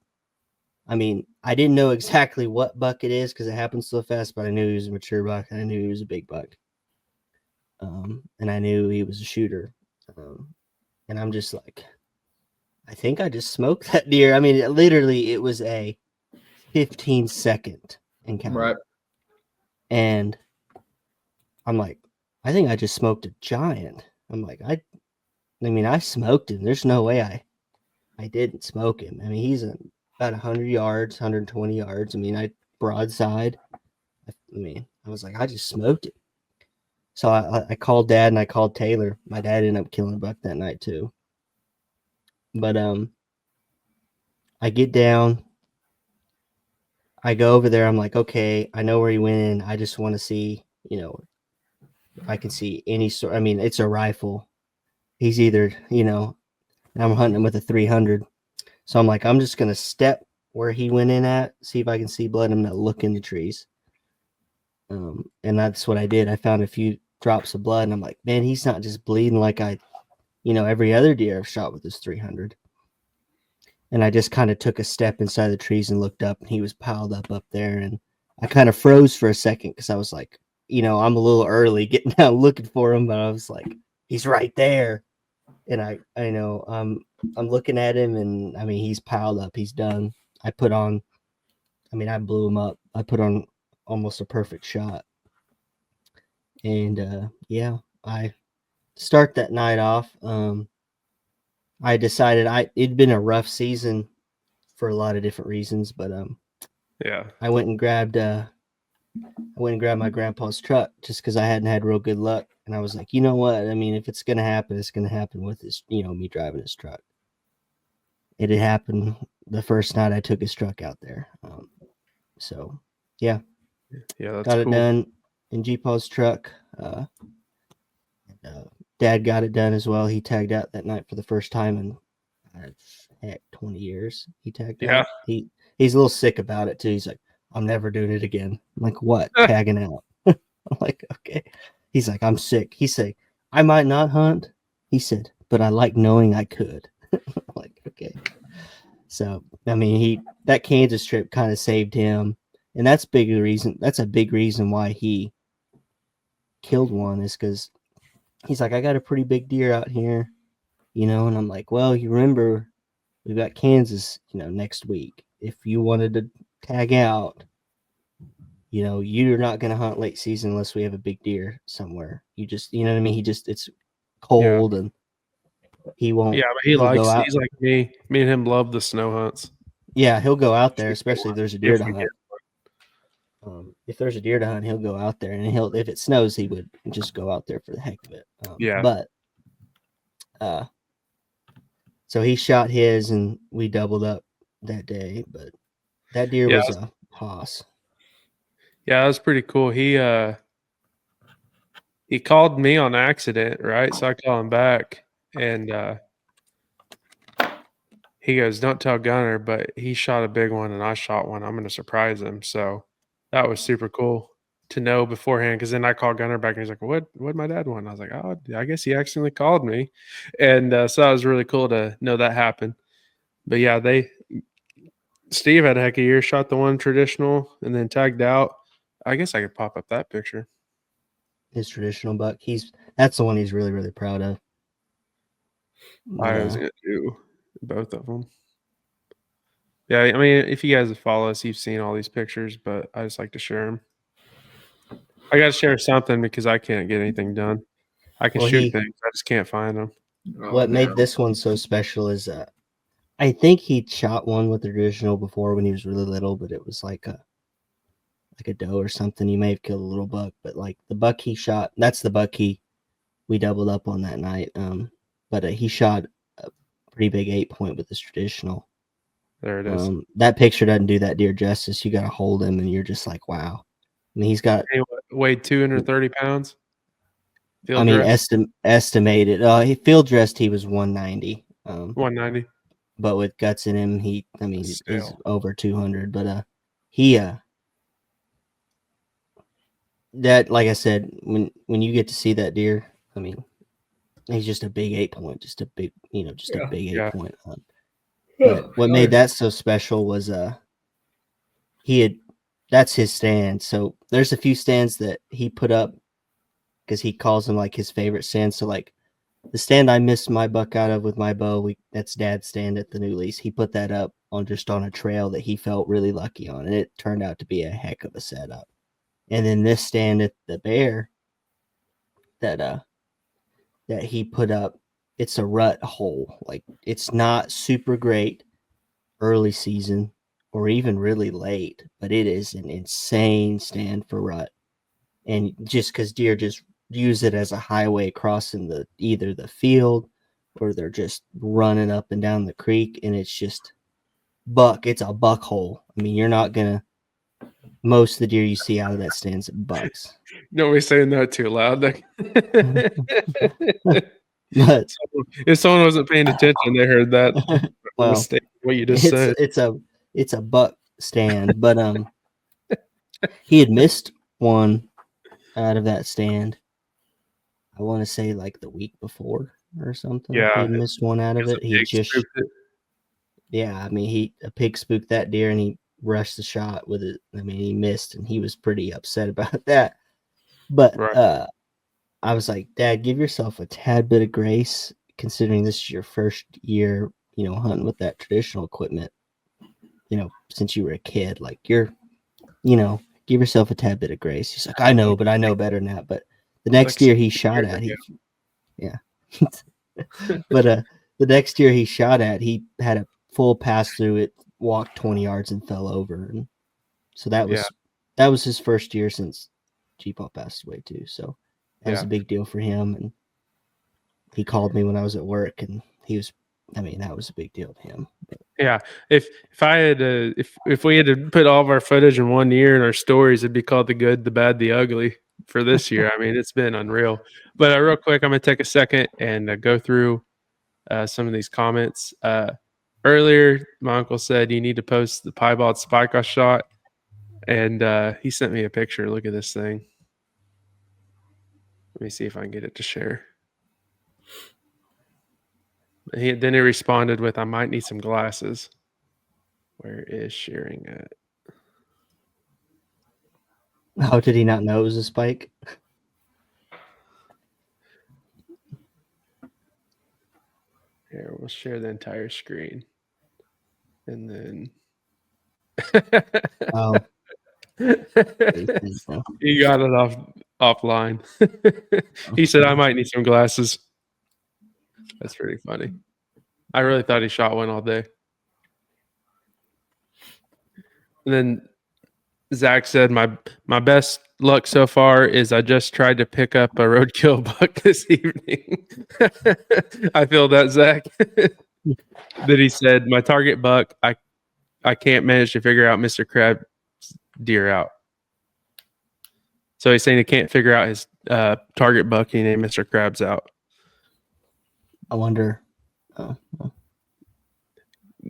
I mean, I didn't know exactly what buck it is because it happened so fast, but I knew he was a mature buck. And I knew he was a big buck. And I knew he was a shooter. And I'm just like, I think I just smoked that deer. I mean, it was a 15-second encounter. Right. And I'm like, I think I just smoked a giant. I'm like, I smoked him. There's no way I didn't smoke him. I mean, he's about 100 yards, 120 yards. I mean, I broadside. I was like, I just smoked it. So I called Dad and I called Taylor. My dad ended up killing a buck that night too. But I get down. I go over there. I'm like, okay, I know where he went in. I just want to see, if I can see any sort. I mean, it's a rifle. He's either, I'm hunting him with a 300. So I'm like, I'm just going to step where he went in at, see if I can see blood. I'm going to look in the trees. And that's what I did. I found a few drops of blood, and I'm like, man, he's not just bleeding like every other deer I've shot with this 300. And I just kind of took a step inside the trees and looked up, and he was piled up there. And I kind of froze for a second because I was like, I'm a little early getting down looking for him, but I was like, he's right there. And I know I'm looking at him, and I mean, he's piled up, he's done. I blew him up. I put on almost a perfect shot. And I start that night off. I decided it'd been a rough season for a lot of different reasons, but Yeah. I went and grabbed my grandpa's truck just because I hadn't had real good luck, and I was like, you know what? I mean, if it's gonna happen, it's gonna happen with his, me driving his truck. It had happened the first night I took his truck out there. So yeah, that's got cool. it done in G-Paw's truck. Dad got it done as well. He tagged out that night for the first time in 20 years. He tagged out. He's a little sick about it too. He's like, I'm never doing it again. I'm like, what? Tagging out. I'm like, okay. He's like, I'm sick. He said, I might not hunt. He said, but I like knowing I could. I'm like, okay. So, I mean, that Kansas trip kind of saved him. And that's a big reason why he killed one, is because he's like, I got a pretty big deer out here, and I'm like, well, you remember we've got Kansas, next week. If you wanted to tag out, you're not going to hunt late season unless we have a big deer somewhere. You just, you know what I mean? It's cold and he won't. Yeah, but he's like me. Me and him love the snow hunts. Yeah, he'll go out there, especially if there's a deer to hunt. If there's a deer to hunt, he'll go out there, and if it snows, he would just go out there for the heck of it. But so he shot his, and we doubled up that day. But that deer was a hoss. Yeah, that was pretty cool. He called me on accident, right? So I call him back, and he goes, "Don't tell Gunner," but he shot a big one, and I shot one. I'm going to surprise him. So that was super cool to know beforehand. Because then I called Gunner back, and he's like, "What my dad want?" I was like, "Oh, I guess he accidentally called me," and so that was really cool to know that happened. But yeah, Steve had a heck of a year. Shot the one traditional, and then tagged out. I guess I could pop up that picture. His traditional buck. That's the one he's really, really proud of. I was gonna do both of them. Yeah, I mean, if you guys follow us, you've seen all these pictures, but I just like to share them. I got to share something because I can't get anything done. I can shoot things, I just can't find them. What made this one so special is I think he shot one with the traditional before when he was really little, but it was like a doe or something. He may have killed a little buck, but like the buck he shot, that's the buck we doubled up on that night. But he shot a pretty big 8-point with his traditional. There it is. That picture doesn't do that deer justice. You got to hold him, and you're just like, wow. I mean, he's got weighed 230 pounds. Estimated. He field dressed. He was 190. 190. But with guts in him, he's over 200. But that, like I said, when you get to see that deer, I mean, he's just a big 8-point, just a big, a big 8-point. But what made that so special was that's his stand. So there's a few stands that he put up because he calls them like his favorite stand. So like the stand I missed my buck out of with my bow, that's Dad's stand at the New Lease. He put that up on a trail that he felt really lucky on, and it turned out to be a heck of a setup. And then this stand at the Bear that he put up, it's a rut hole. Like, it's not super great early season or even really late, but it is an insane stand for rut. And just because deer just use it as a highway crossing either the field or they're just running up and down the creek, and it's just it's a buck hole. I mean, you're not gonna, most of the deer you see out of that stand's bucks. Nobody's saying that too loud. But if someone wasn't paying attention, they heard that. Well, mistake, what you just said. It's a buck stand, but he had missed one out of that stand. I want to say like the week before or something. Yeah, He missed one out of It's a it. He pig just, spooked it. yeah, I mean, a pig spooked that deer and he rushed the shot with it. I mean, he missed and he was pretty upset about that. But Right. I was like, Dad, give yourself a tad bit of grace considering this is your first year, hunting with that traditional equipment, since you were a kid. Like, give yourself a tad bit of grace. He's like, I know, but I know better than that. But the next Like deer he shot at, yeah. But the next deer he shot at, he had a full pass through it, walked 20 yards and fell over. And so that was his first year since G-Paw passed away too. So that was a big deal for him. And he called me when I was at work and that was a big deal to him. But, Yeah. If I had to, if we had to put all of our footage in 1 year in our stories, it'd be called The Good, the Bad, the Ugly for this year. I mean, it's been unreal. But real quick, I'm going to take a second and go through some of these comments. Earlier, my uncle said you need to post the piebald spike I shot. And he sent me a picture. Look at this thing. Let me see if I can get it to share. Then he responded with, I might need some glasses. Where is sharing at? how did he not know it was a spike? Here, we'll share the entire screen. And then Oh, he got it offline. He said, I might need some glasses. That's pretty funny. I really thought he shot one all day. And then Zach said, my best luck so far is I just tried to pick up a roadkill buck this evening. I feel that, Zach. Then he said, my target buck, I can't manage to figure out Mr. Crab's deer out. So he's saying he can't figure out his target buck. He named Mr. Krabs out. I wonder.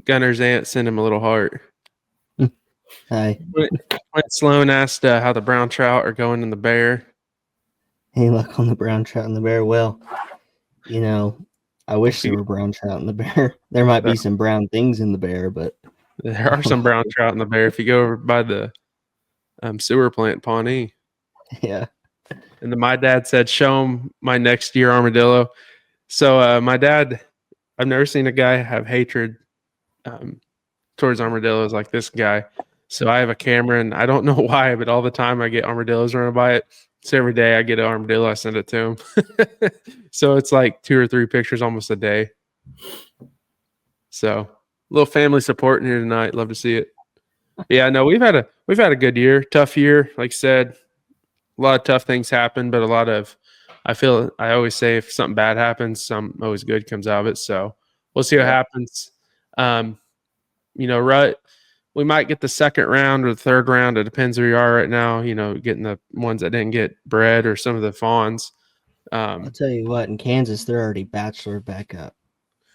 Gunner's aunt sent him a little heart. Hi. When Sloan asked how the brown trout are going in the bear. Hey, luck on the brown trout and the bear. Well, I wish there were brown trout in the bear. There might be some brown things in the bear, but there are some brown trout in the bear if you go over by the sewer plant, Pawnee. Yeah. And then my dad said, show him my next year armadillo. So my dad, I've never seen a guy have hatred towards armadillos like this guy. So I have a camera, and I don't know why, but all the time I get armadillos running by it. So every day I get an armadillo, I send it to him. So it's like 2 or 3 pictures almost a day. So a little family support in here tonight. Love to see it. Yeah, no, we've had a good year, tough year. Like I said, a lot of tough things happen, but I always say if something bad happens, something always good comes out of it. So we'll see what happens. Rut, we might get the second round or the third round. It depends where you are right now, getting the ones that didn't get bred or some of the fawns. I'll tell you what, in Kansas, they're already bachelor back up.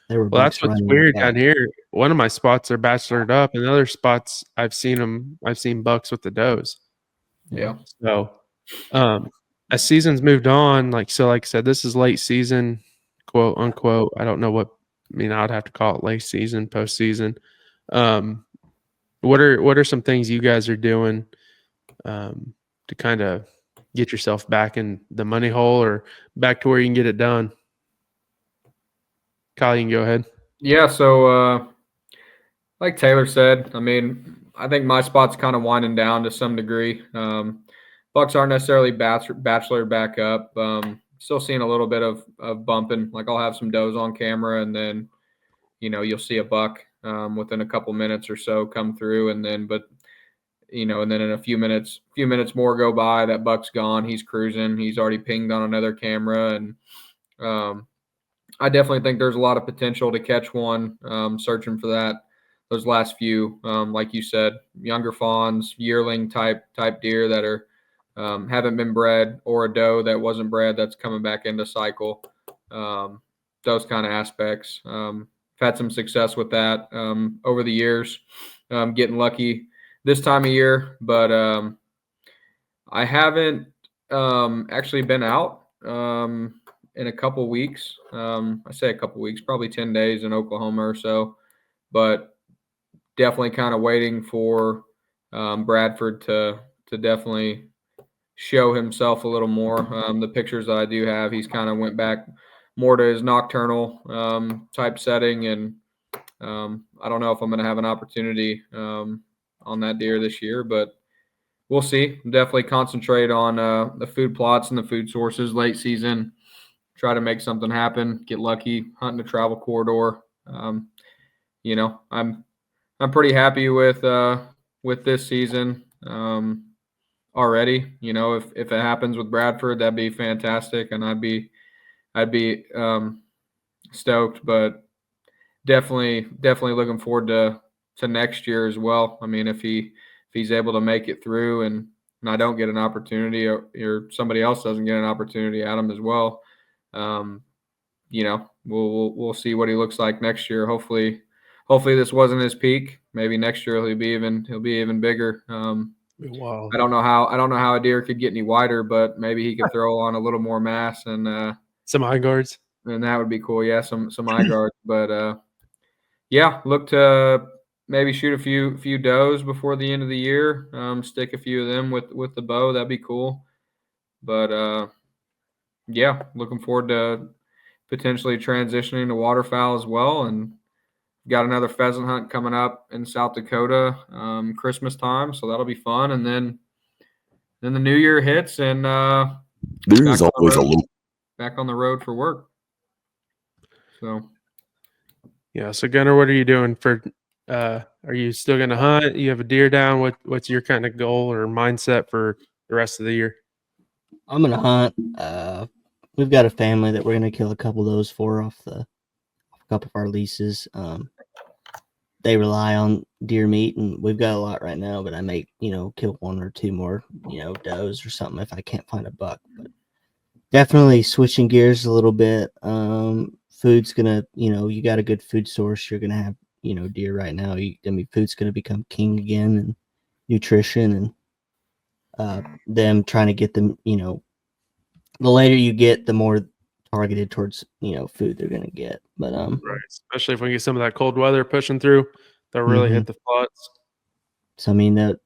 There were Well, that's bucks what's running weird back. down here. One of my spots are bachelored up, and other spots I've seen bucks with the does. Yeah. So, as seasons moved on, like I said, this is late season, quote unquote. I don't know what, I'd have to call it late season, postseason. What are some things you guys are doing to kind of get yourself back in the money hole or back to where you can get it done? Kyle, you can go ahead. Yeah, so like Taylor said, I think my spot's kind of winding down to some degree. Bucks aren't necessarily bachelor back up. Still seeing a little bit of bumping. Like I'll have some does on camera, and then you'll see a buck within a couple minutes or so come through, and then in a few minutes more go by, that buck's gone. He's cruising. He's already pinged on another camera, and I definitely think there's a lot of potential to catch one. Searching for those last few, like you said, younger fawns, yearling type deer that are haven't been bred, or a doe that wasn't bred that's coming back into cycle. Those kind of aspects. Had some success with that over the years. Getting lucky this time of year, but I haven't actually been out in a couple weeks. I say a couple weeks, probably 10 days in Oklahoma or so, but definitely kind of waiting for Bradford to definitely show himself a little more. The pictures that I do have, he's kind of went back more to his nocturnal type setting, and I don't know if I'm going to have an opportunity on that deer this year, but we'll see. Definitely concentrate on the food plots and the food sources late season. Try to make something happen. Get lucky hunting a travel corridor. I'm pretty happy with this season already. If it happens with Bradford, that'd be fantastic, and I'd be stoked. But definitely looking forward to next year as well. I mean, if he's able to make it through, and I don't get an opportunity, or somebody else doesn't get an opportunity at him as well, we'll see what he looks like next year. Hopefully this wasn't his peak. Maybe next year he'll be even bigger. Wow. I don't know how a deer could get any wider, but maybe he could throw on a little more mass, and Some eye guards. that would be cool. Yeah, some eye guards, but yeah, look to maybe shoot a few does before the end of the year. Stick a few of them with the bow. That'd be cool. But yeah, looking forward to potentially transitioning to waterfowl as well, and got another pheasant hunt coming up in South Dakota Christmas time, so that'll be fun. And then the new year hits, and There's always a little. back on the road for work. So Yeah. So Gunnar, what are you doing for? Are you still going to hunt? You have a deer down. What's your kind of goal or mindset for the rest of the year? I'm gonna hunt. We've got a family that we're gonna kill a couple of those for off a couple of our leases. They rely on deer meat, and we've got a lot right now. But I may, kill one or two more, does or something if I can't find a buck. But definitely switching gears a little bit. Food's gonna, you got a good food source, you're gonna have, deer right now. Food's gonna become king again, and nutrition, and them trying to get them, the later you get, the more targeted towards, food they're gonna get. But Right. Especially if we get some of that cold weather pushing through, they'll really hit the plots. So I mean that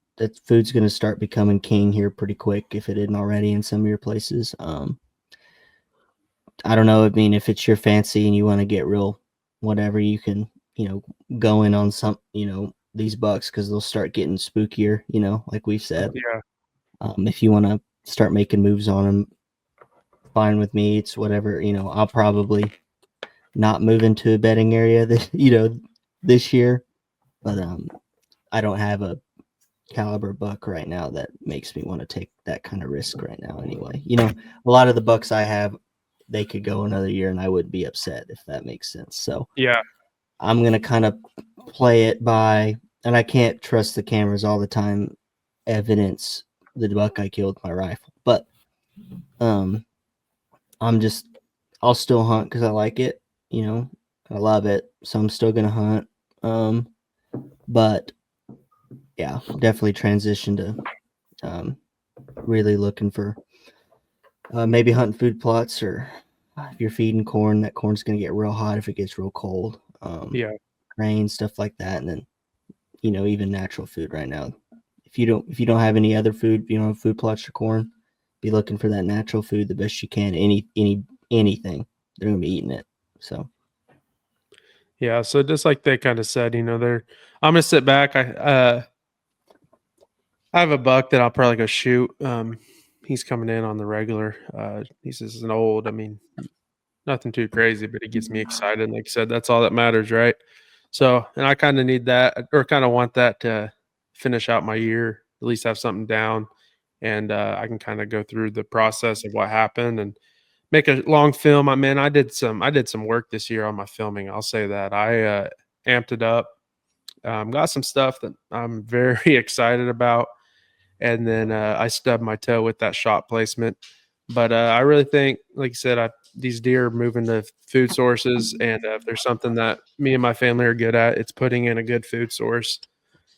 food's gonna start becoming king here pretty quick if it isn't already in some of your places. I don't know. I mean, if it's your fancy and you want to get real, whatever, you can, go in on some, these bucks because they'll start getting spookier, like we've said. Yeah. If you want to start making moves on them, fine with me. It's whatever, I'll probably not move into a bedding area this, this year, but I don't have a caliber buck right now that makes me want to take that kind of risk right now anyway. A lot of the bucks I have, they could go another year and I wouldn't be upset, if that makes sense. So Yeah. I'm going to kind of play it by, and I can't trust the cameras all the time, evidence the buck I killed with my rifle, but I'll still hunt because I like it, I love it. So I'm still going to hunt. But yeah, definitely transition to really looking for maybe hunting food plots, or if you're feeding corn, that corn's going to get real hot if it gets real cold. Yeah. Grain, stuff like that. And then, even natural food right now. If you don't have any other food, food plots or corn, be looking for that natural food the best you can. Anything, they're going to be eating it. So. Yeah. So just like they kind of said, I'm going to sit back. I have a buck that I'll probably go shoot. He's coming in on the regular. He's just an old, nothing too crazy, but it gets me excited. Like I said, that's all that matters, right? So, and I kind of need that, or kind of want that to finish out my year, at least have something down, and I can kind of go through the process of what happened and make a long film. I did some work this year on my filming. I'll say that I amped it up. Got some stuff that I'm very excited about, and then I stubbed my toe with that shot placement. But I really think, like you said, these deer are moving to food sources, and if there's something that me and my family are good at, it's putting in a good food source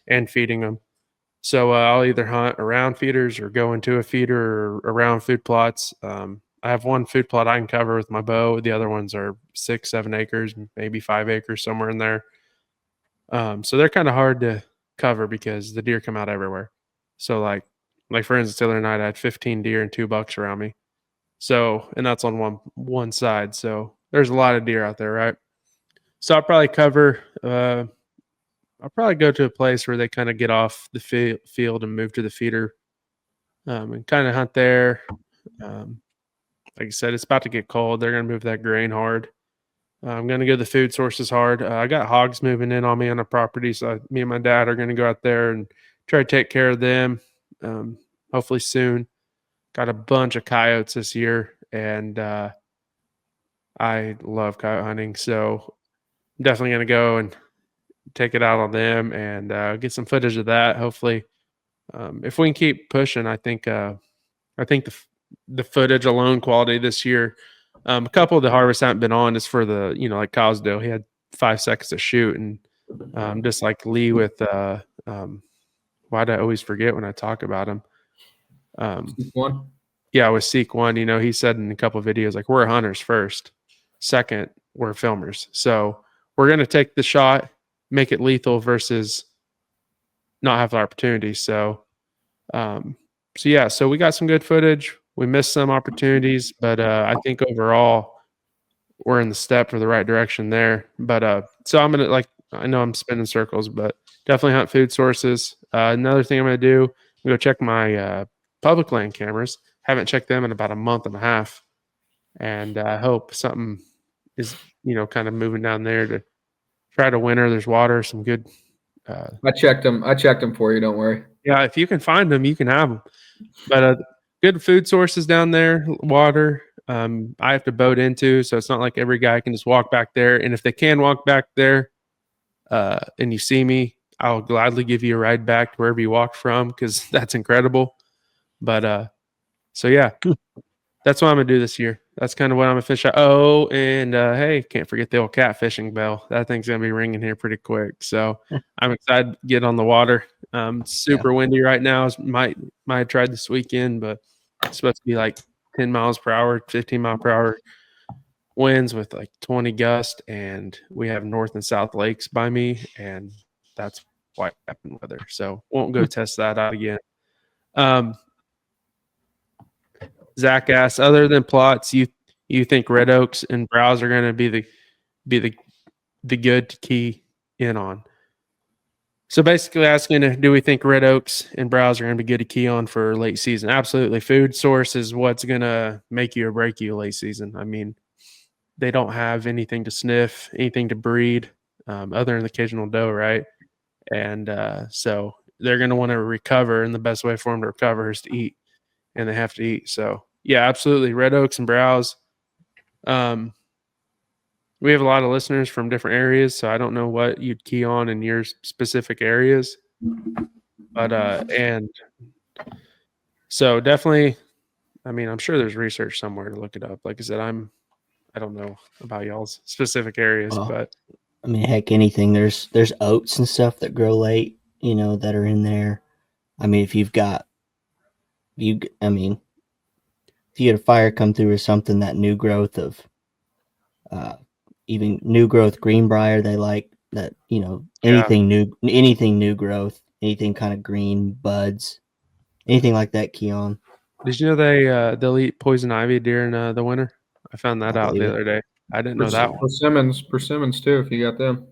and feeding them. So I'll either hunt around feeders or go into a feeder or around food plots. I have one food plot I can cover with my bow. The other ones are 6-7 acres, maybe 5 acres, somewhere in there. So they're kind of hard to cover because the deer come out everywhere. So like for instance, the other night I had 15 deer and 2 bucks around me. So, and that's on one side. So there's a lot of deer out there, right? So I'll probably cover. I'll probably go to a place where they kind of get off the field and move to the feeder, and kind of hunt there. Like I said, it's about to get cold. They're going to move that grain hard. I'm going to go the food sources hard. I got hogs moving in on me on the property, so me and my dad are going to go out there and try to take care of them. Hopefully soon. Got a bunch of coyotes this year, and I love coyote hunting, so I'm definitely going to go and take it out on them and get some footage of that. Hopefully, if we can keep pushing, I think the footage alone quality this year. A couple of the harvests haven't been on, is for the like Cosdo. He had 5 seconds to shoot, and just like Lee with why do I always forget when I talk about him? One. Yeah, with Seek One, he said in a couple of videos, like, we're hunters first, second, we're filmers. So we're going to take the shot, make it lethal versus not have the opportunity. So we got some good footage. We missed some opportunities, but I think overall we're in the step for the right direction there. But so I'm going to, I know I'm spinning circles, but definitely hunt food sources. Another thing I'm going to do, I'm going to go check my public land cameras. Haven't checked them in about a month and a half. And I hope something is, kind of moving down there to try to winter. There's water, some good. I checked them for you. Don't worry. Yeah, if you can find them, you can have them. But good food sources down there, water. I have to boat into, so it's not like every guy can just walk back there. And if they can walk back there, and you see me, I'll gladly give you a ride back to wherever you walked from, because that's incredible. But so yeah, that's what I'm gonna do this year. That's kind of what I'm gonna fish out. Oh, and hey, can't forget the old catfishing bell. That thing's gonna be ringing here pretty quick. So I'm excited to get on the water. Super windy right now. Might have tried this weekend, but it's supposed to be like 10 miles per hour, 15 mile per hour winds with like 20 gust, and we have north and south lakes by me, and that's white happen weather. So won't go test that out again. Zach asks, other than plots, you think red oaks and browse are going to be the good to key in on? So basically asking, do we think red oaks and browse are going to be good to key on for late season? Absolutely. Food source is what's going to make you or break you late season. I mean, they don't have anything to sniff, anything to breed, other than the occasional doe, right? And so they're going to want to recover, and the best way for them to recover is to eat, and they have to eat. So yeah, absolutely. Red oaks and browse. We have a lot of listeners from different areas, so I don't know what you'd key on in your specific areas. But and so definitely, I mean, I'm sure there's research somewhere to look it up. Like I said, I don't know about y'all's specific areas, but I mean, heck, anything. There's oats and stuff that grow late, that are in there. I mean, if you get a fire come through or something, that new growth of even new growth greenbrier, they like that, anything new growth, anything kind of green buds, anything like that, key on. Did you know they'll eat poison ivy during the winter? I found that out the other day. I didn't know that one. Persimmons too, if you got them.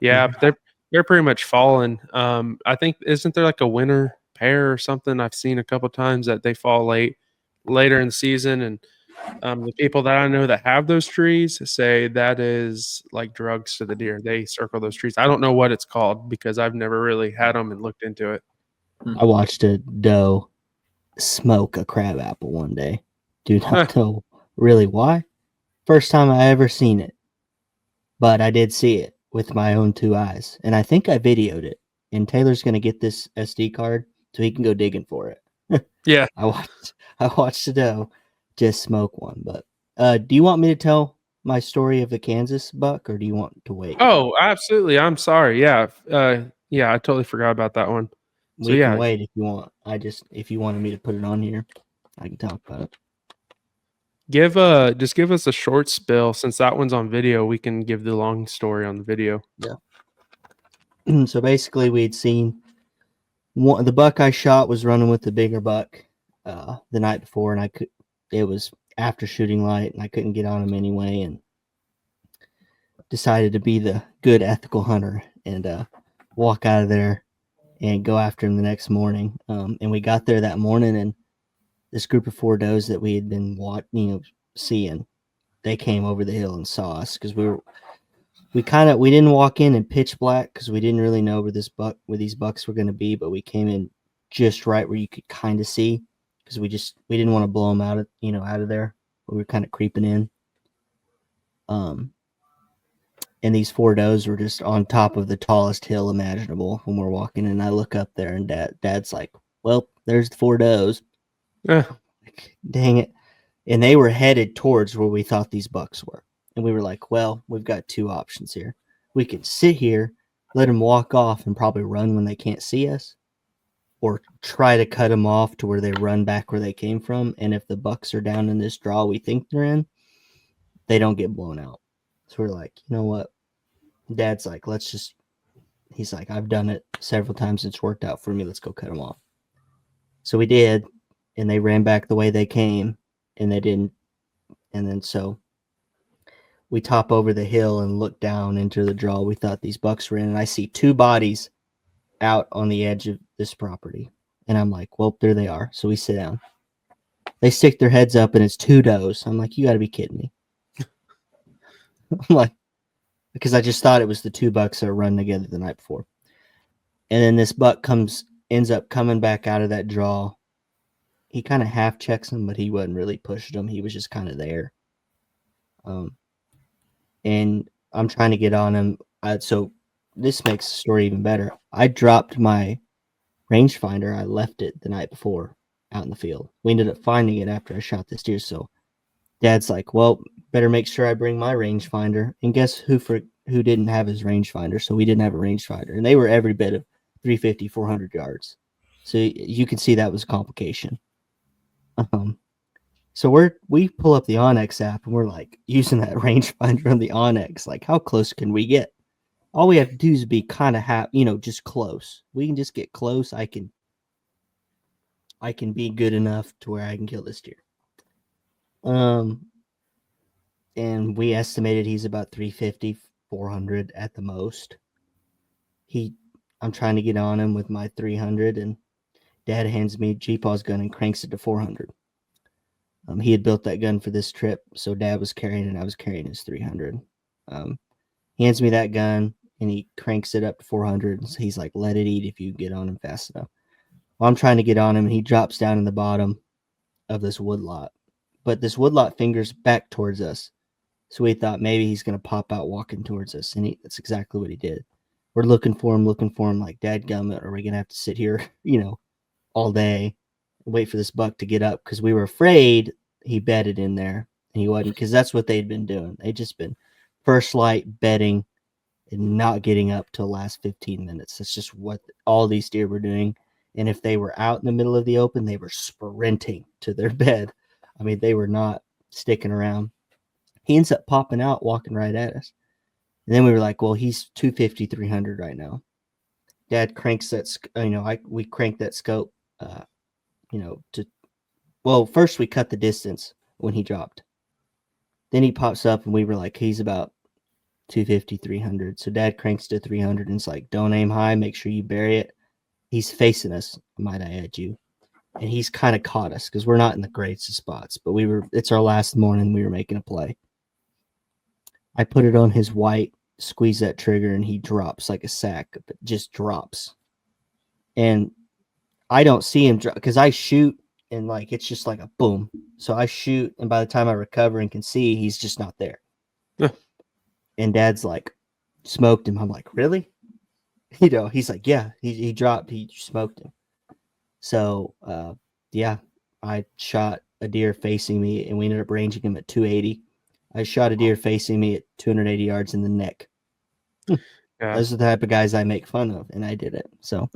Yeah, but they're pretty much fallen. I think, isn't there like a winter pear or something? I've seen a couple times that they fall later in the season, and the people that I know that have those trees say that is like drugs to the deer. They circle those trees. I don't know what it's called because I've never really had them and looked into it. I watched a doe smoke a crab apple one day. Do not know really why. First time I ever seen it, but I did see it with my own 2 eyes, and I think I videoed it. And Taylor's gonna get this SD card so he can go digging for it. Yeah, I watched the doe just smoke one. But do you want me to tell my story of the Kansas buck, or do you want to wait? Oh, absolutely. I'm sorry. Yeah, I totally forgot about that one. We yeah. can wait if you want. If you wanted me to put it on here, I can talk about it. Just give us a short spill. Since that one's on video, we can give the long story on the video. Yeah. So basically, we'd seen the buck I shot was running with the bigger buck the night before, and it was after shooting light, and I couldn't get on him anyway, and decided to be the good ethical hunter and walk out of there and go after him the next morning. And we got there that morning, and this group of 4 does that we had been seeing, they came over the hill and saw us because we didn't walk in pitch black because we didn't really know where these bucks were going to be, but we came in just right where you could kind of see because we didn't want to blow them out of there. We were kind of creeping in. And these 4 does were just on top of the tallest hill imaginable when we're walking, and I look up there and dad's like, well, there's the 4 does. Eh, Like, dang it. And they were headed towards where we thought these bucks were. And we were like, well, we've got 2 options here. We could sit here, let them walk off and probably run when they can't see us, or try to cut them off to where they run back where they came from. And if the bucks are down in this draw we think they're in, they don't get blown out. So we're like, you know what? Dad's like, he's like, I've done it several times. It's worked out for me. Let's go cut them off. So we did, and they ran back the way they came, and they didn't. And then so we top over the hill and look down into the draw we thought these bucks were in, and I see 2 bodies out on the edge of this property. And I'm like, well, there they are. So we sit down. They stick their heads up, and it's 2 does. I'm like, you got to be kidding me. I'm like, because I just thought it was the 2 bucks that were running together the night before. And then this buck ends up coming back out of that draw. He kind of half checks him, but he wasn't really pushing him. He was just kind of there. And I'm trying to get on him. So this makes the story even better. I dropped my rangefinder. I left it the night before out in the field. We ended up finding it after I shot this deer. So Dad's like, well, better make sure I bring my rangefinder. And guess who didn't have his rangefinder? So we didn't have a rangefinder. And they were every bit of 350, 400 yards. So you can see that was a complication. So we pull up the Onyx app and we're like using that rangefinder on the Onyx. Like, how close can we get? All we have to do is be kind of just close. We can just get close. I can be good enough to where I can kill this deer. And we estimated he's about 350, 400 at the most. I'm trying to get on him with my 300, and Dad hands me G-Paw's gun and cranks it to 400. He had built that gun for this trip, so Dad was carrying it, and I was carrying his 300. He hands me that gun, and he cranks it up to 400. So he's like, let it eat if you get on him fast enough. Well, I'm trying to get on him, and he drops down in the bottom of this woodlot. But this woodlot fingers back towards us. So we thought maybe he's going to pop out walking towards us, and that's exactly what he did. We're looking for him like, dadgummit, are we going to have to sit here, all day and wait for this buck to get up? Because we were afraid he bedded in there, and he wasn't, because that's what they'd been doing. They'd just been first light bedding and not getting up till the last 15 minutes. That's just what all these deer were doing. And if they were out in the middle of the open, they were sprinting to their bed. I mean, they were not sticking around. He ends up popping out, walking right at us. And then we were like, well, he's 250, 300 right now. Dad cranks that, we cranked that scope, first we cut the distance when he dropped. Then he pops up, and we were like, he's about 250, 300. So Dad cranks to 300, and it's like, don't aim high, make sure you bury it. He's facing us, might I add you. And he's kind of caught us because we're not in the greatest of spots, but it's our last morning. We were making a play. I put it on his white, squeeze that trigger, and he drops like a sack, but just drops. And I don't see him drop because I shoot, and like it's just like a boom. So I shoot, and by the time I recover and can see, he's just not there. Yeah. And Dad's like, smoked him. I'm like, really? He's like, yeah, he dropped, he smoked him. So, I shot a deer facing me, and we ended up ranging him at 280. I shot a deer facing me at 280 yards in the neck. Yeah. Those are the type of guys I make fun of, and I did it. So,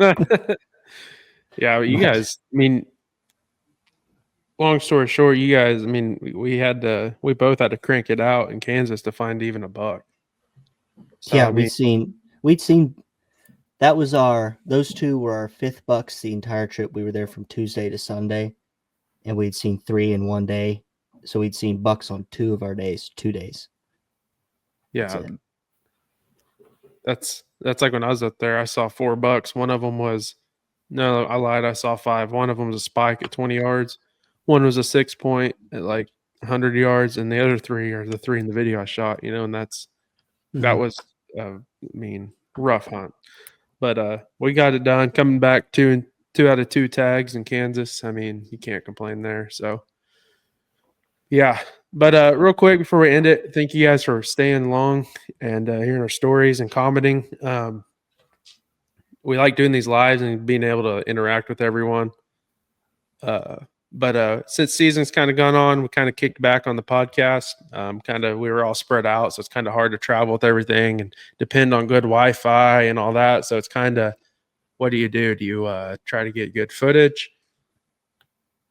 Yeah, you guys. I mean, long story short, you guys. I mean, we both had to crank it out in Kansas to find even a buck. So, Yeah, I mean, we'd seen those two were our fifth bucks the entire trip. We were there from Tuesday to Sunday, and we'd seen 3 in one day. So we'd seen bucks on 2 of our days, 2 days. yeah, it. that's like when I was up there. I saw 4 bucks. One of them was no, I lied. I saw 5. One of them was a spike at 20 yards. One was a 6 point at like 100 yards, and the other 3 are the 3 in the video I shot. And that Mhm. was, rough hunt. But we got it done. Coming back 2 out of 2 tags in Kansas. I mean, you can't complain there. So, yeah. But real quick before we end it, thank you guys for staying long and hearing our stories and commenting. We like doing these lives and being able to interact with everyone. But since season's kind of gone on, we kind of kicked back on the podcast. We were all spread out, so it's kind of hard to travel with everything and depend on good Wi-Fi and all that. So it's kind of, what do? Do you try to get good footage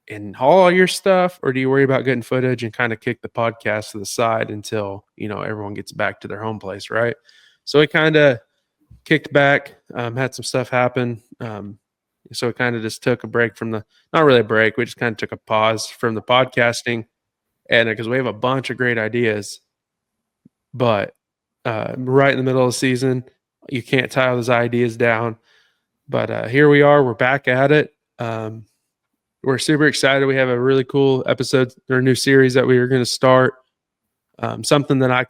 and haul all your stuff, or do you worry about getting footage and kind of kick the podcast to the side until everyone gets back to their home place, right? So we kind of kicked back, had some stuff happen. So we kind of just took a break from not really a break. We just kind of took a pause from the podcasting, and because we have a bunch of great ideas, but right in the middle of the season, you can't tie those ideas down. But here we are. We're back at it. We're super excited. We have a really cool episode or new series that we are going to start. Something that I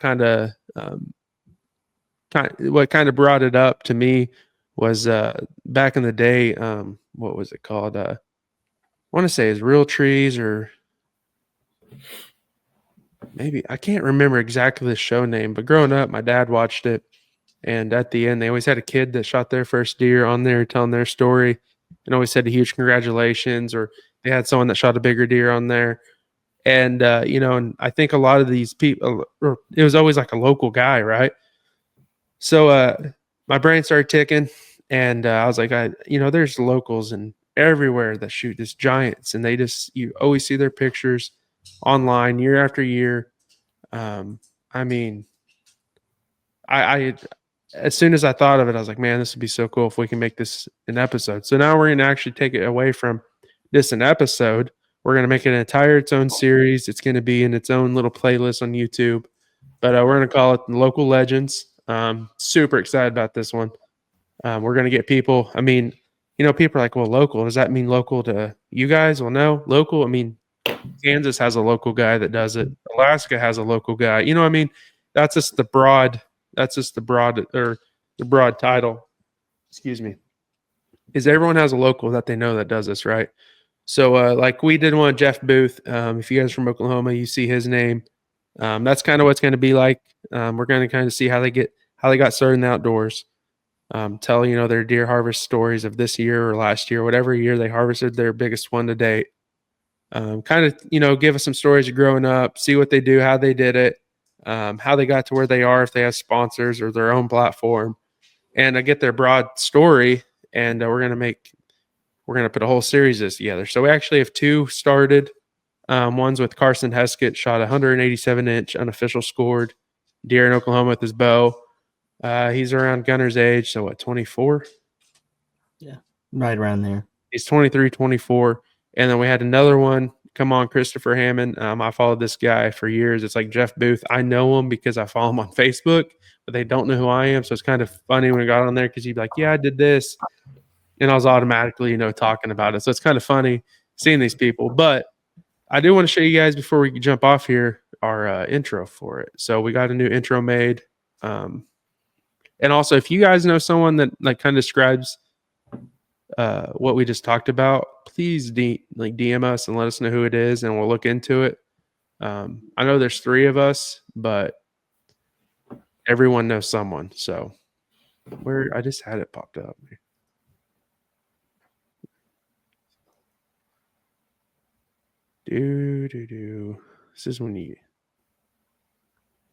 what kind of brought it up to me was back in the day. What was it called? I want to say is Real Trees, or maybe I can't remember exactly the show name. But growing up, my dad watched it, and at the end, they always had a kid that shot their first deer on there telling their story, and always said a huge congratulations, or they had someone that shot a bigger deer on there. And and I think a lot of these people, or it was always like a local guy, right? So my brain started ticking, and I was like, there's locals and everywhere that shoot this giants, and you always see their pictures online year after year. I mean, I as soon as I thought of it, I was like, man, this would be so cool if we can make this an episode. So now we're going to actually take it away from this an episode. We're going to make it its own series. It's going to be in its own little playlist on YouTube, but we're going to call it Local Legends. Super excited about this one. We're going to get people. I mean, people are like, well, local, does that mean local to you guys? Well, no, local. I mean, Kansas has a local guy that does it. Alaska has a local guy. I mean, that's just the broad title. Excuse me. Is everyone has a local that they know that does this, right? So like we did one, Jeff Booth. If you guys are from Oklahoma, you see his name. That's kind of what's going to be like. We're going to kind of see how they got started in the outdoors. Tell their deer harvest stories of this year or last year, whatever year they harvested their biggest one to date. Kind of give us some stories of growing up, see what they do, how they did it, how they got to where they are, if they have sponsors or their own platform, and get their broad story. And we're gonna put a whole series of this together. So we actually have 2 started. One's with Carson Heskett, shot 187-inch unofficial scored deer in Oklahoma with his bow. He's around Gunner's age, so what, 24? Yeah, right around there. He's 23, 24. And then we had another one. Come on, Christopher Hammond. I followed this guy for years. It's like Jeff Booth. I know him because I follow him on Facebook, but they don't know who I am. So it's kind of funny when we got on there because he'd be like, yeah, I did this. And I was automatically, talking about it. So it's kind of funny seeing these people. But I do want to show you guys before we jump off here our intro for it. So we got a new intro made. And also, if you guys know someone that like kind of describes what we just talked about, please DM us and let us know who it is, and we'll look into it. I know there's 3 of us, but everyone knows someone. So I just had it popped up. This is when you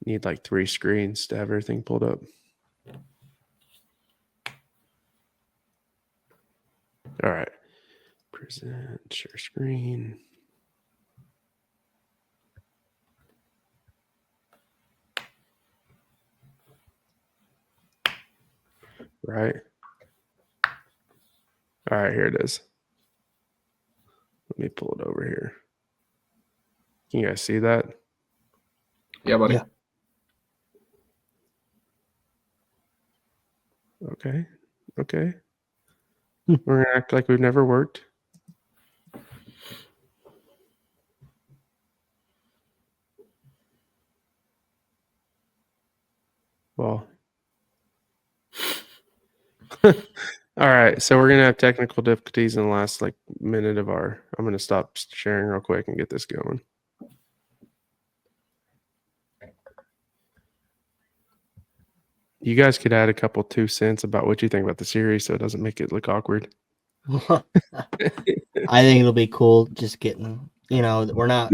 need like 3 screens to have everything pulled up. All right. Present, share screen. Right. All right, here it is. Let me pull it over here. Can you guys see that? Yeah, buddy. Yeah. Okay. Okay. We're gonna act like we've never worked. Well. All right, so we're gonna have technical difficulties in the last minute of our. I'm gonna stop sharing real quick and get this going. You guys could add a couple 2 cents about what you think about the series, so it doesn't make it look awkward. I think it'll be cool just getting, we're not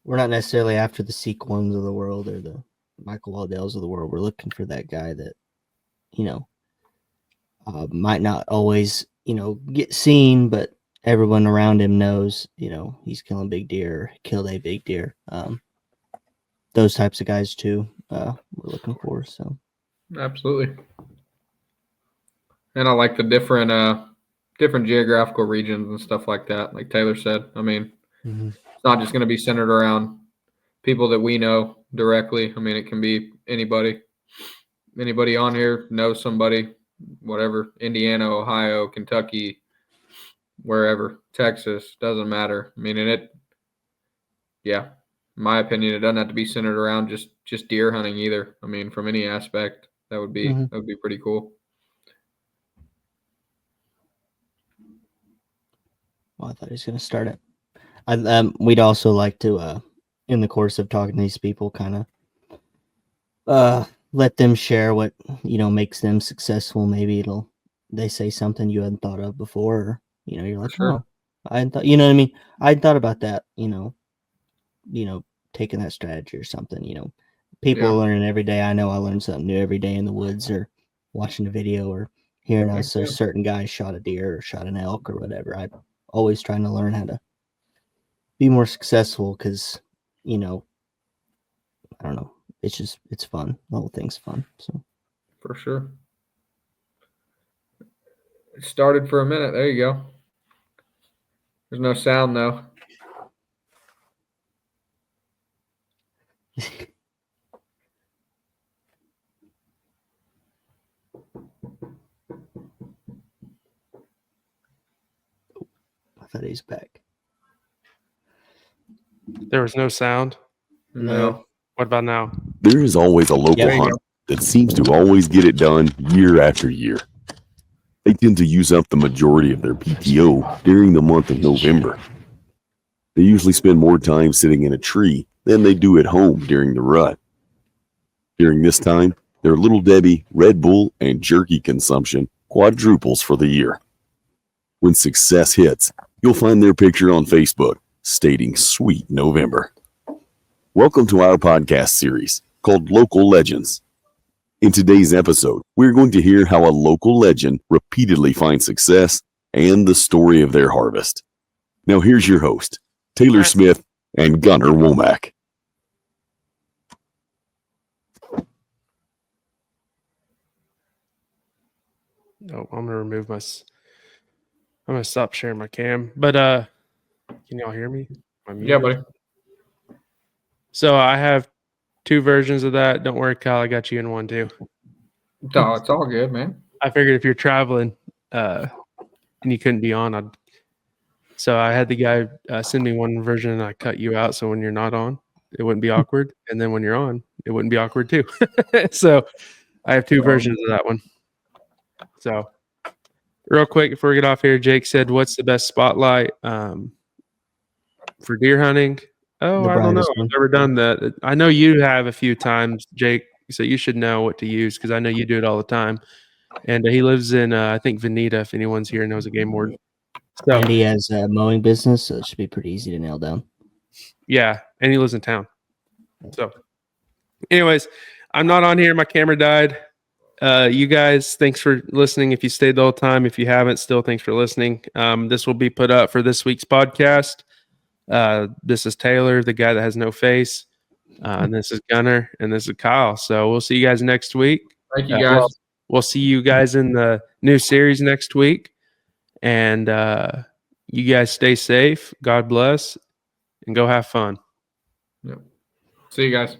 necessarily after the Sequins of the world or the Michael Waldells of the world. We're looking for that guy that, might not always, get seen, but everyone around him knows, he's killing big deer, killed a big deer. Those types of guys too, we're looking for. So Absolutely. And I like the different geographical regions and stuff like that. Like Taylor said, I mean, It's not just going to be centered around people that we know directly. I mean, it can be anybody. Anybody on here knows somebody, whatever, Indiana, Ohio, Kentucky, wherever, Texas, doesn't matter. I mean, in my opinion, it doesn't have to be centered around just deer hunting either. I mean, from any aspect, that would be pretty cool. Well, I thought he was going to start it. We'd also like to, in the course of talking to these people, kind of let them share what makes them successful. Maybe they say something you hadn't thought of before. Or, you're like, sure. oh, I hadn't thought. You know what I mean? I hadn't thought about that. Taking that strategy or something. People are learning every day. I know I learn something new every day in the woods or watching a video or hearing a certain guy shot a deer or shot an elk or whatever. I'm always trying to learn how to be more successful because, I don't know. It's fun. The whole thing's fun. So for sure. It started for a minute. There you go. There's no sound though. I thought he's back. There was no sound. No. What about now? There is always a local hunt that seems to always get it done year after year. They tend to use up the majority of their PTO during the month of November. They usually spend more time sitting in a tree than they do at home during the rut. During this time, their Little Debbie, Red Bull, and jerky consumption quadruples for the year. When success hits, you'll find their picture on Facebook stating Sweet November. Welcome to our podcast series called Local Legends. In today's episode, we're going to hear how a local legend repeatedly finds success and the story of their harvest. Now here's your host, Taylor Smith and Gunnar Womack. Oh, I'm gonna stop sharing my cam. But can y'all hear me? Yeah, buddy. So I have 2 versions of that. Don't worry, Kyle. I got you in one too. No, it's all good, man. I figured if you're traveling and you couldn't be on, so I had the guy send me one version and I cut you out. So when you're not on, it wouldn't be awkward. And then when you're on, it wouldn't be awkward too. So I have 2 versions of that one. So real quick before we get off here, Jake said, what's the best spotlight for deer hunting? Oh, I don't know. I've never done that. I know you have a few times, Jake, so you should know what to use because I know you do it all the time. And he lives in, I think, Veneta, if anyone's here knows a game warden. So, and he has a mowing business, so it should be pretty easy to nail down. Yeah, and he lives in town. So, anyways, I'm not on here. My camera died. you guys, thanks for listening. If you stayed the whole time, if you haven't, still thanks for listening. This will be put up for this week's podcast. This is Taylor, the guy that has no face. And this is Gunner, and this is Kyle. So we'll see you guys next week. Thank you, guys. We'll see you guys in the new series next week. And you guys stay safe. God bless, and go have fun. Yep. See you guys.